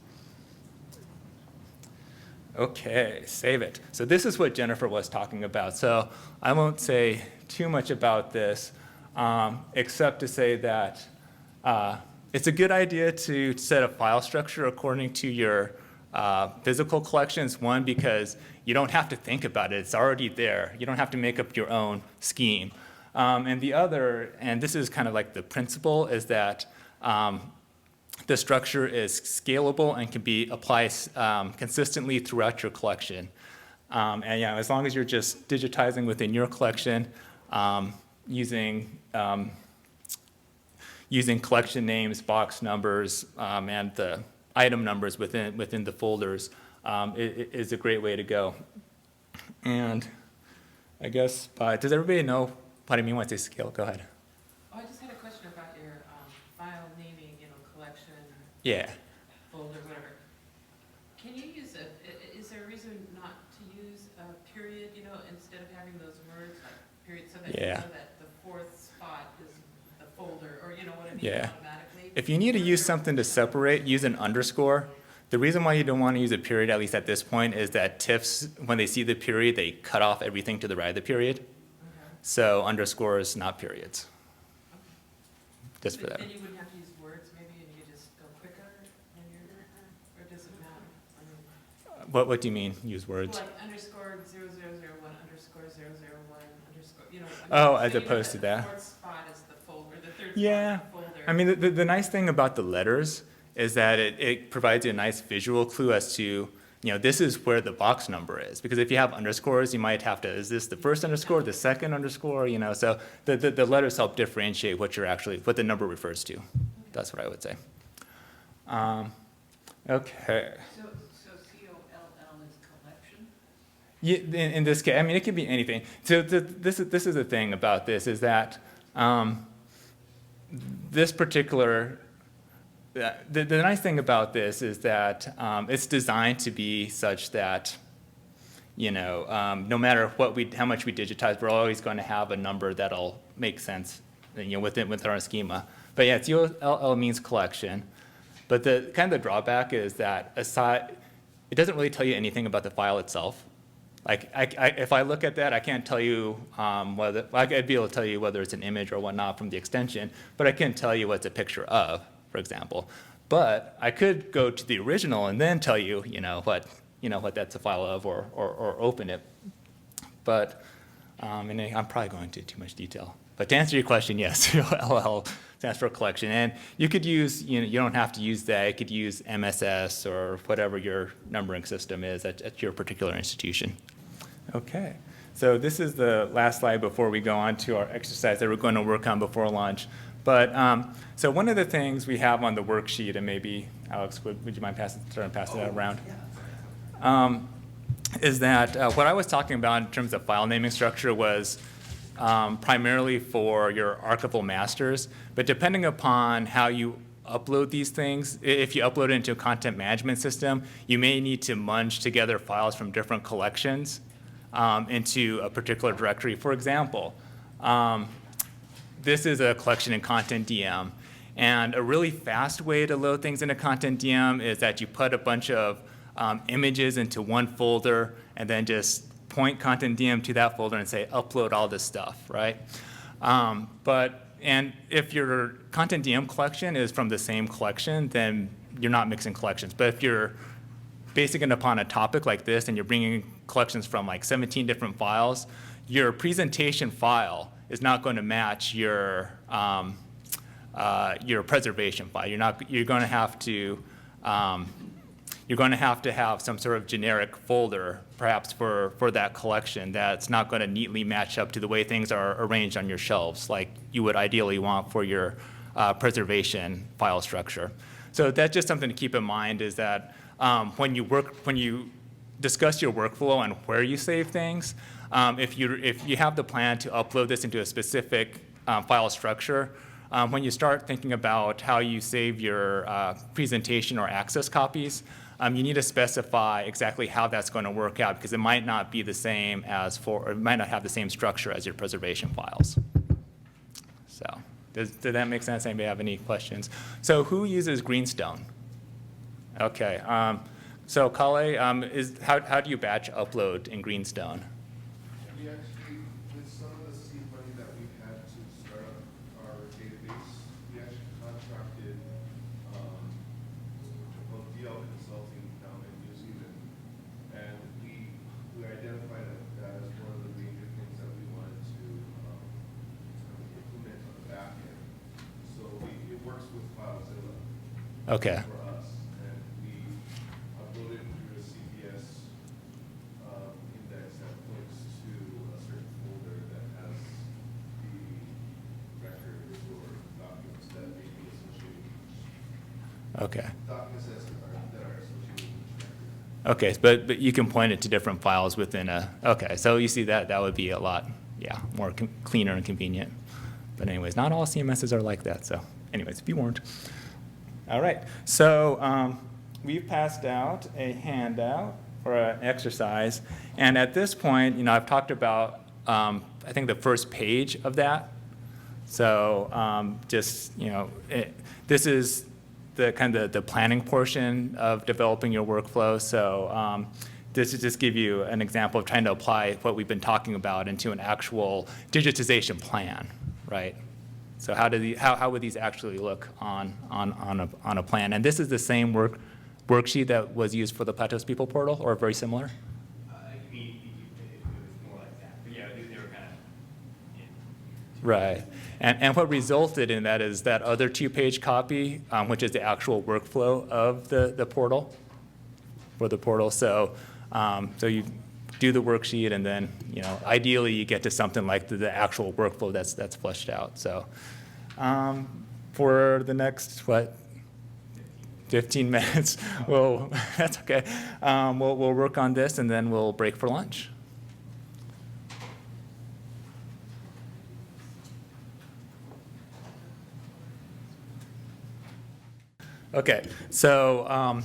[SPEAKER 6] Okay, save it. So this is what Jennifer was talking about. So I won't say too much about this, except to say that it's a good idea to set a file structure according to your physical collections. One, because you don't have to think about it. It's already there. You don't have to make up your own scheme. And the other, and this is kind of like the principle, is that the structure is scalable and can be applied consistently throughout your collection. And as long as you're just digitizing within your collection, using collection names, box numbers, and the item numbers within the folders is a great way to go. And I guess, does everybody know what I mean when I say scale? Go ahead.
[SPEAKER 2] Oh, I just had a question about your file naming, collection.
[SPEAKER 6] Yeah.
[SPEAKER 2] Folder, whatever. Can you use is there a reason not to use a period, instead of having those words like period, so that you know that the fourth spot is the folder, or what I mean, automatically?
[SPEAKER 6] If you need to use something to separate, use an underscore. The reason why you don't want to use a period, at least at this point, is that TIFFs, when they see the period, they cut off everything to the right of the period. So underscores, not periods. Just for that.
[SPEAKER 2] Then you wouldn't have to use words, maybe, and you could just go quicker when you're, or does it matter?
[SPEAKER 6] What do you mean, use words?
[SPEAKER 2] Like underscore 0001 underscore 001 underscore,
[SPEAKER 6] Oh, as opposed to that.
[SPEAKER 2] The fourth spot is the folder, the third spot
[SPEAKER 6] Yeah.
[SPEAKER 2] is the folder.
[SPEAKER 6] I mean, the nice thing about the letters is that it provides you a nice visual clue as to, this is where the box number is. Because if you have underscores, you might have to, is this the first underscore, the second underscore, so the letters help differentiate what the number refers to. That's what I would say. Okay.
[SPEAKER 7] So COLL is collection?
[SPEAKER 6] Yeah, in this case, I mean, it could be anything. So this is the thing about this, is that this particular, the nice thing about this is that it's designed to be such that, no matter how much we digitize, we're always going to have a number that'll make sense, within our schema. But yeah, COLL means collection. But the drawback is that it doesn't really tell you anything about the file itself. Like, if I look at that, I can't tell you whether, I'd be able to tell you whether it's an image or whatnot from the extension, but I can't tell you what it's a picture of, for example. But I could go to the original and then tell you, what that's a file of, or open it. But, and I'm probably going into too much detail. But to answer your question, yes, LL stands for collection. And you could use, you don't have to use that. You could use MSS or whatever your numbering system is at your particular institution. Okay, so this is the last slide before we go on to our exercise that we're going to work on before lunch. But so one of the things we have on the worksheet, and maybe Alex, would you mind passing that around? Is that what I was talking about in terms of file naming structure was primarily for your archival masters, but depending upon how you upload these things, if you upload it into a content management system, you may need to munge together files from different collections into a particular directory. For example, this is a collection in Content DM, and a really fast way to load things into Content DM is that you put a bunch of images into one folder and then just point Content DM to that folder and say, upload all this stuff, right? And if your Content DM collection is from the same collection, then you're not mixing collections. But if you're basing it upon a topic like this and you're bringing collections from like 17 different files, your presentation file is not going to match your preservation file. You're going to have to have some sort of generic folder, perhaps for that collection, that's not going to neatly match up to the way things are arranged on your shelves, like you would ideally want for your preservation file structure. So that's just something to keep in mind, is that when you discuss your workflow and where you save things, if you have the plan to upload this into a specific file structure, when you start thinking about how you save your presentation or access copies, you need to specify exactly how that's going to work out, because it might not be the same or it might not have the same structure as your preservation files. So, does that make sense? Anybody have any questions? So, who uses Greenstone? Okay. So, Kale, how do you batch upload in Greenstone?
[SPEAKER 8] We actually, with some of the seed money that we had to start up our database, we actually contracted DL Consulting down in New Zealand, and we identified that as one of the major things that we wanted to implement on the back end. So it works with FileZilla
[SPEAKER 6] Okay.
[SPEAKER 8] for us, and we uploaded through a CPS index that points to a certain folder that has the records or documents that may be associated with each.
[SPEAKER 6] Okay.
[SPEAKER 8] Documents that are associated with each record.
[SPEAKER 6] Okay, but you can point it to different files within okay, so you see that would be a lot, more cleaner and convenient. But anyways, not all CMSs are like that, so anyways, be warned. All right, so we've passed out a handout for an exercise, and at this point, I've talked about, I think the first page of that. So this is the kind of the planning portion of developing your workflow. So this is just give you an example of trying to apply what we've been talking about into an actual digitization plan, right? So how would these actually look on a plan? And this is the same worksheet that was used for the Plateaus People Portal, or very similar?
[SPEAKER 1] It was more like that. But yeah, they were kind of.
[SPEAKER 6] Right. And what resulted in that is that other two-page copy, which is the actual workflow of the portal, for the portal. So you do the worksheet, and then ideally you get to something like the actual workflow that's fleshed out. So for the next 15 minutes, that's okay. We'll work on this, and then we'll break for lunch. Okay, so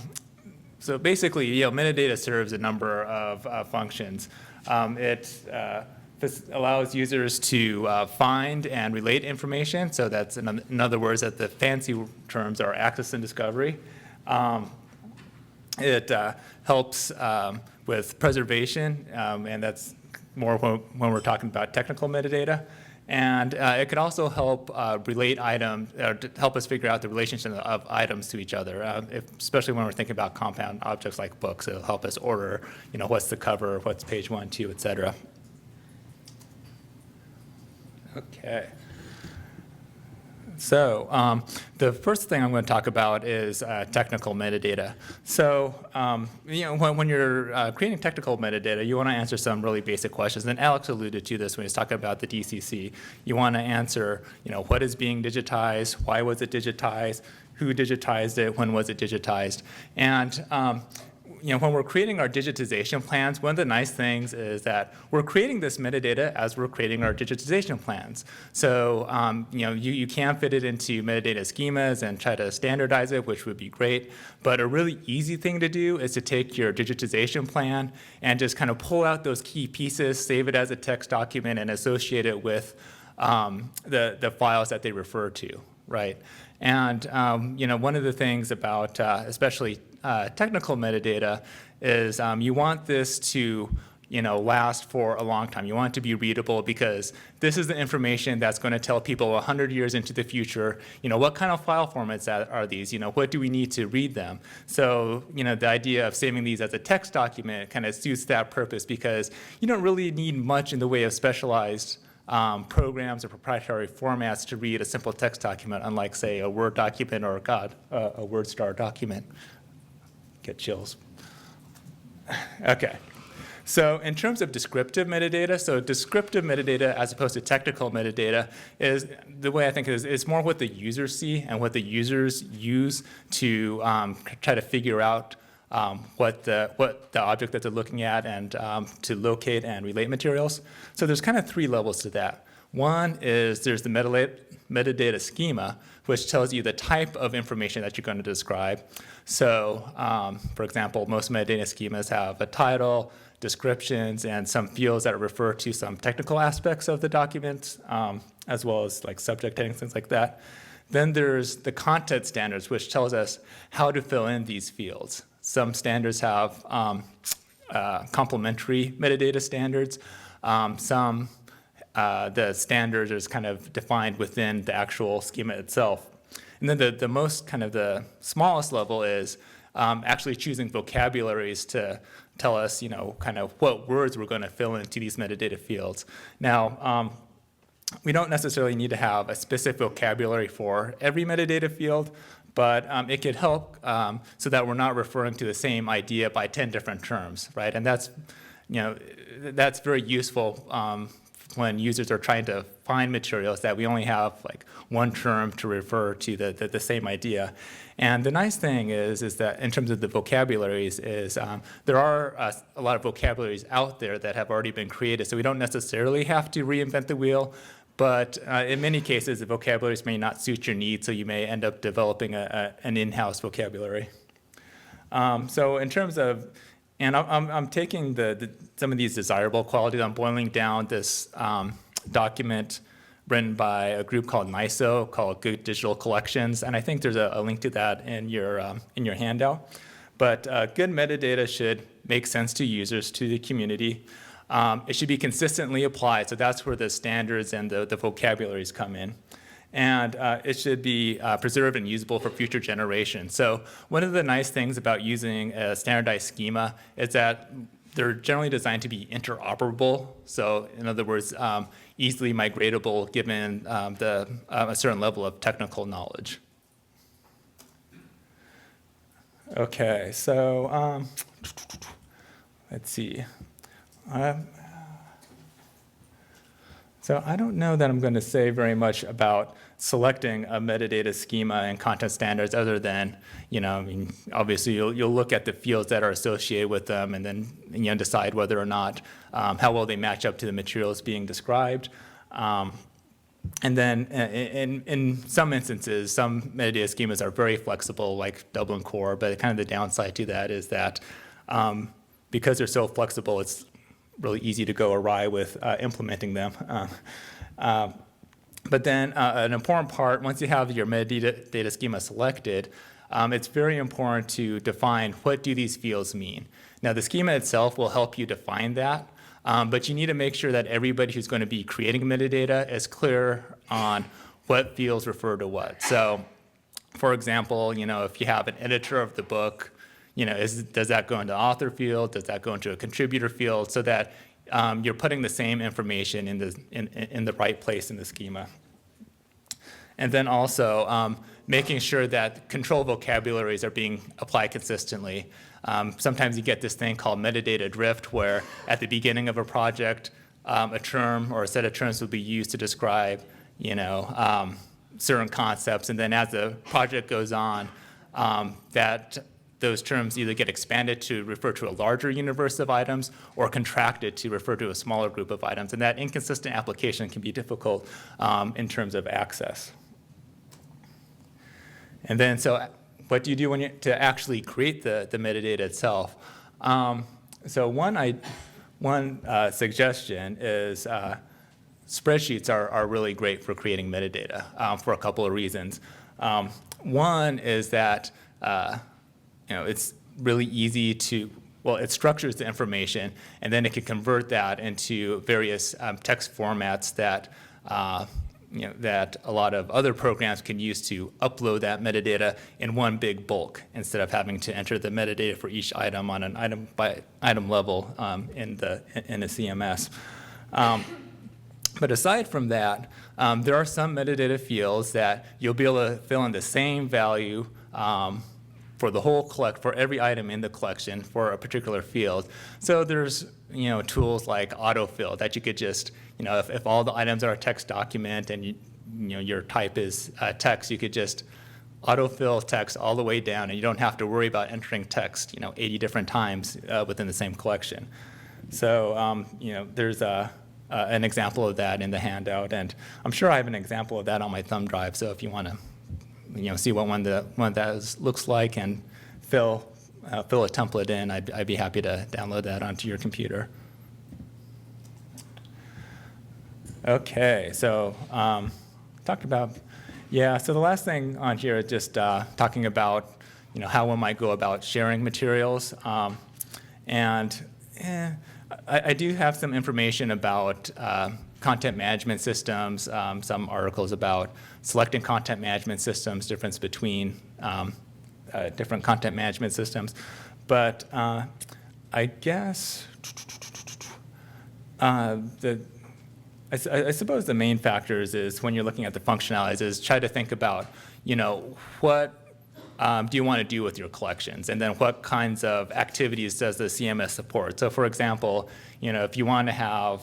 [SPEAKER 6] basically, metadata serves a number of functions. This allows users to find and relate information. So that's, in other words, that the fancy terms are access and discovery. It helps with preservation, and that's more when we're talking about technical metadata. And it could also help relate items, or to help us figure out the relationship of items to each other, especially when we're thinking about compound objects like books. It'll help us order, what's the cover, what's page 1, 2, et cetera. Okay. So the first thing I'm going to talk about is technical metadata. So when you're creating technical metadata, you want to answer some really basic questions. And Alex alluded to this when he was talking about the DCC. You want to answer, what is being digitized, why was it digitized, who digitized it, when was it digitized, and when we're creating our digitization plans, one of the nice things is that we're creating this metadata as we're creating our digitization plans. So you can fit it into metadata schemas and try to standardize it, which would be great. But a really easy thing to do is to take your digitization plan and just kind of pull out those key pieces, save it as a text document, and associate it with the files that they refer to, right? And one of the things about especially technical metadata is you want this to last for a long time. You want it to be readable because this is the information that's going to tell people 100 years into the future, what kind of file formats are these? What do we need to read them? So, the idea of saving these as a text document kind of suits that purpose because you don't really need much in the way of specialized programs or proprietary formats to read a simple text document, unlike, say, a Word document or, a WordStar document. Get chills. Okay. So in terms of descriptive metadata, so descriptive metadata as opposed to technical metadata is the way I think is more what the users see and what the users use to try to figure out what the object that they're looking at and to locate and relate materials. So there's kind of 3 levels to that. One is there's the metadata schema, which tells you the type of information that you're going to describe. So, for example, most metadata schemas have a title, descriptions, and some fields that refer to some technical aspects of the document, as well as like subject headings, things like that. Then there's the content standards, which tells us how to fill in these fields. Some standards have complementary metadata standards. The standards is kind of defined within the actual schema itself. And then the most kind of the smallest level is actually choosing vocabularies to tell us, kind of what words we're going to fill into these metadata fields. Now, we don't necessarily need to have a specific vocabulary for every metadata field, but it could help so that we're not referring to the same idea by 10 different terms, right? And that's, that's very useful when users are trying to find materials that we only have like one term to refer to the same idea. And the nice thing is that in terms of the vocabularies is there are a lot of vocabularies out there that have already been created, so we don't necessarily have to reinvent the wheel. But in many cases, the vocabularies may not suit your needs, so you may end up developing an in-house vocabulary. So in terms of, and I'm taking some of these desirable qualities, I'm boiling down this document written by a group called NISO, called Good Digital Collections, and I think there's a link to that in your handout. But good metadata should make sense to users, to the community. It should be consistently applied, so that's where the standards and the vocabularies come in. And it should be preserved and usable for future generations. So one of the nice things about using a standardized schema is that they're generally designed to be interoperable. So in other words, easily migratable given a certain level of technical knowledge. Okay, so let's see. So I don't know that I'm going to say very much about selecting a metadata schema and content standards other than, obviously you'll look at the fields that are associated with them and then decide whether or not how well they match up to the materials being described. And then in some instances, some metadata schemas are very flexible, like Dublin Core, but kind of the downside to that is that because they're so flexible, it's really easy to go awry with implementing them. But then an important part, once you have your metadata schema selected, it's very important to define what do these fields mean. Now, the schema itself will help you define that, but you need to make sure that everybody who's going to be creating metadata is clear on what fields refer to what. So, for example, if you have an editor of the book, does that go into author field? Does that go into a contributor field? So that you're putting the same information in the right place in the schema. And then also making sure that control vocabularies are being applied consistently. Sometimes you get this thing called metadata drift, where at the beginning of a project, a term or a set of terms will be used to describe, certain concepts, and then as the project goes on, those terms either get expanded to refer to a larger universe of items or contracted to refer to a smaller group of items. And that inconsistent application can be difficult in terms of access. And then, so what do you do to actually create the metadata itself? So one suggestion is spreadsheets are really great for creating metadata for a couple of reasons. One is that it's really easy to, it structures the information, and then it can convert that into various text formats that that a lot of other programs can use to upload that metadata in one big bulk instead of having to enter the metadata for each item on an item by item level in a CMS. But aside from that, there are some metadata fields that you'll be able to fill in the same value for the whole for every item in the collection for a particular field. So there's tools like autofill that you could just if all the items are a text document and your type is text, you could just autofill text all the way down, and you don't have to worry about entering text 80 different times within the same collection. So there's an example of that in the handout, and I'm sure I have an example of that on my thumb drive. So if you want to see what one that looks like and fill a template in, I'd be happy to download that onto your computer. Okay, so talked about, so the last thing on here is just talking about how one might go about sharing materials. And I do have some information about content management systems, some articles about selecting content management systems, difference between different content management systems. But I guess I suppose the main factors is when you're looking at the functionalities is try to think about, what do you want to do with your collections? And then what kinds of activities does the CMS support? So for example, if you want to have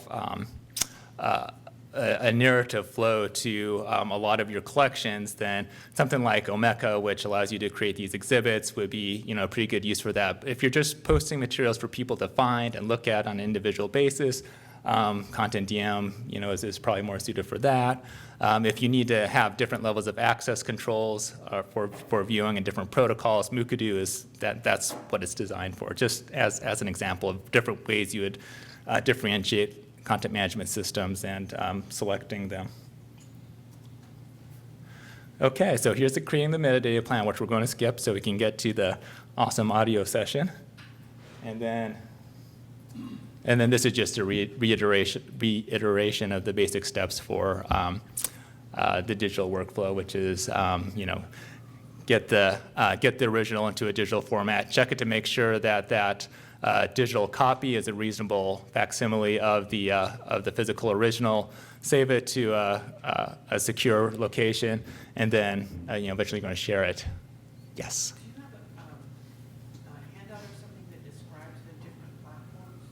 [SPEAKER 6] a narrative flow to a lot of your collections, then something like Omeka, which allows you to create these exhibits, would be a pretty good use for that. If you're just posting materials for people to find and look at on an individual basis, Content DM, is probably more suited for that. If you need to have different levels of access controls for viewing and different protocols, Mukadu is that's what it's designed for. Just as an example of different ways you would differentiate content management systems and selecting them. Okay, so here's creating the metadata plan, which we're going to skip so we can get to the awesome audio session, and then this is just a reiteration of the basic steps for the digital workflow, which is get the original into a digital format, check it to make sure that digital copy is a reasonable facsimile of the physical original, save it to a secure location, and then eventually going to share it. Yes.
[SPEAKER 2] Do you have a handout or something that describes the different platforms?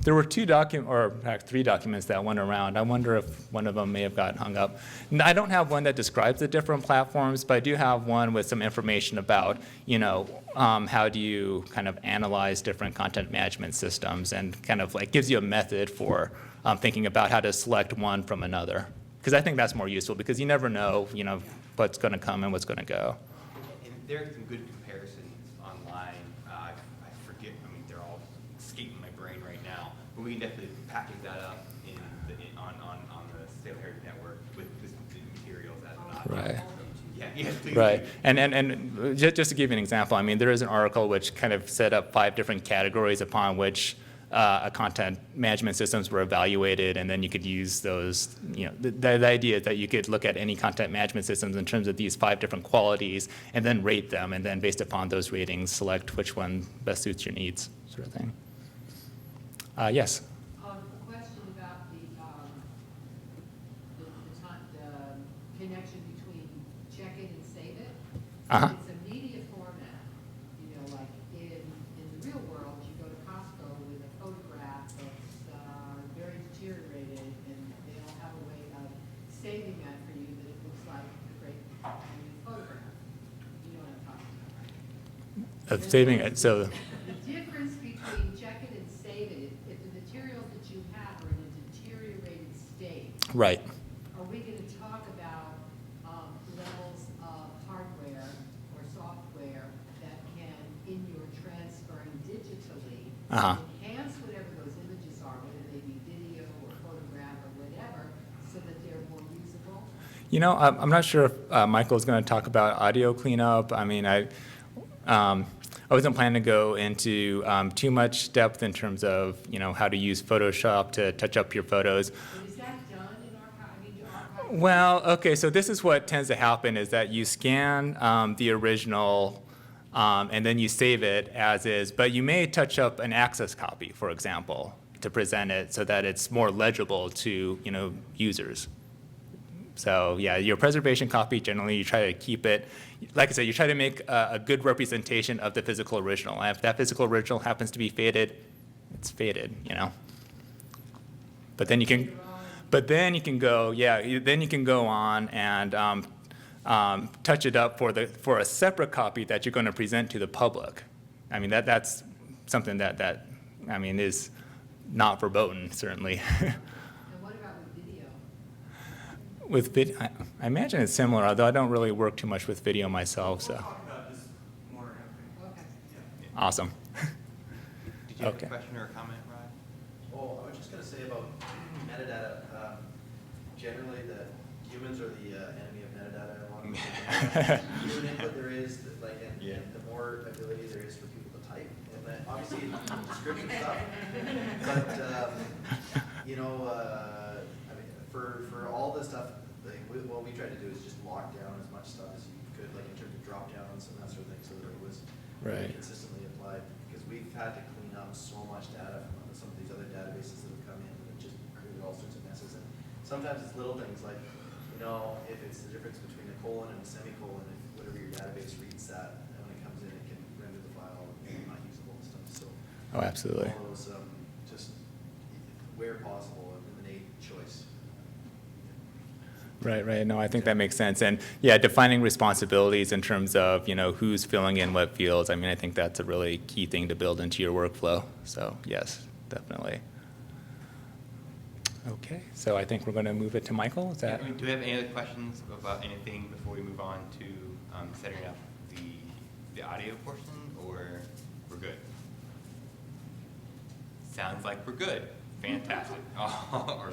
[SPEAKER 6] There were three documents that went around. I wonder if one of them may have gotten hung up. I don't have one that describes the different platforms, but I do have one with some information about, how do you kind of analyze different content management systems, and kind of like gives you a method for thinking about how to select one from another. Because I think that's more useful, because you never know, what's going to come and what's going to go.
[SPEAKER 1] And there are some good comparisons online. I forget, they're all escaping my brain right now, but we can definitely package that up on the Sale Heritage Network with the materials as an option. Yes, please
[SPEAKER 6] Right,
[SPEAKER 1] do.
[SPEAKER 6] and just to give you an example, I mean, there is an article which kind of set up 5 different categories upon which content management systems were evaluated, and then you could use those, you know, the idea is that you could look at any content management systems in terms of these 5 different qualities, and then rate them, and then based upon those ratings, select which one best suits your needs, sort of thing. Yes?
[SPEAKER 4] A question about the connection between check it and save it.
[SPEAKER 6] Uh-huh.
[SPEAKER 4] It's a media format, you know, like in the real world, you go to Costco with a photograph that's very deteriorated, and they don't have a way of saving that for you, that it looks like a great new photograph. You know what I'm talking about, right?
[SPEAKER 6] Of saving it, so,
[SPEAKER 4] The difference between check it and save it, if the materials that you have are in a deteriorated state,
[SPEAKER 6] right.
[SPEAKER 4] are we gonna talk about levels of hardware or software that can, in your transferring digitally,
[SPEAKER 6] Uh-huh.
[SPEAKER 4] enhance whatever those images are, whether they be video or photograph or whatever, so that they're more usable?
[SPEAKER 6] You know, I'm not sure if Michael's going to talk about audio cleanup. I mean, I wasn't planning to go into too much depth in terms of, you know, how to use Photoshop to touch up your photos.
[SPEAKER 4] But is that done in archive, I mean, do archives?
[SPEAKER 6] Well, okay, so this is what tends to happen is that you scan the original and then you save it as is, but you may touch up an access copy, for example, to present it so that it's more legible to, you know, users. So yeah, your preservation copy, generally you try to keep it, like I said, you try to make a good representation of the physical original. And if that physical original happens to be faded, it's faded, you know. But then you can go, yeah, then you can go on and touch it up for a separate copy that you're going to present to the public. I mean, that's something that I mean, is not verboten, certainly.
[SPEAKER 4] And what about with video?
[SPEAKER 6] With video, I imagine it's similar, although I don't really work too much with video myself, so.
[SPEAKER 8] about this more.
[SPEAKER 4] Okay.
[SPEAKER 6] Awesome.
[SPEAKER 1] Did you have
[SPEAKER 6] Okay.
[SPEAKER 1] a question or a comment, Rod?
[SPEAKER 9] Oh, I was just gonna say about metadata, generally the humans are the enemy of metadata. A lot of the human input there is, like,
[SPEAKER 1] Yeah.
[SPEAKER 9] and the more ability there is for people to type, and then obviously descriptive stuff. But, you know, I mean, for all this stuff, like, what we tried to do is just lock down as much stuff as you could, like in terms of drop downs and that sort of thing, so that it was really
[SPEAKER 6] Right.
[SPEAKER 9] consistently applied, because we've had to clean up so much data from some of these other databases that have come in, and it just created all sorts of messes. And sometimes it's little things like, you know, if it's the difference between a colon and a semicolon, if whatever your database reads that, and when it comes in, it can render the file not usable and stuff. So
[SPEAKER 6] Oh, absolutely.
[SPEAKER 9] all those, just where possible, eliminate choice.
[SPEAKER 6] Right. No, I think that makes sense. And yeah, defining responsibilities in terms of, you know, who's filling in what fields. I mean, I think that's a really key thing to build into your workflow. So yes, definitely. Okay, so I think we're going to move it to Michael. Is that?
[SPEAKER 1] Do we have any other questions about anything before we move on to setting up the audio portion, or we're good? Sounds like we're good. Fantastic. Or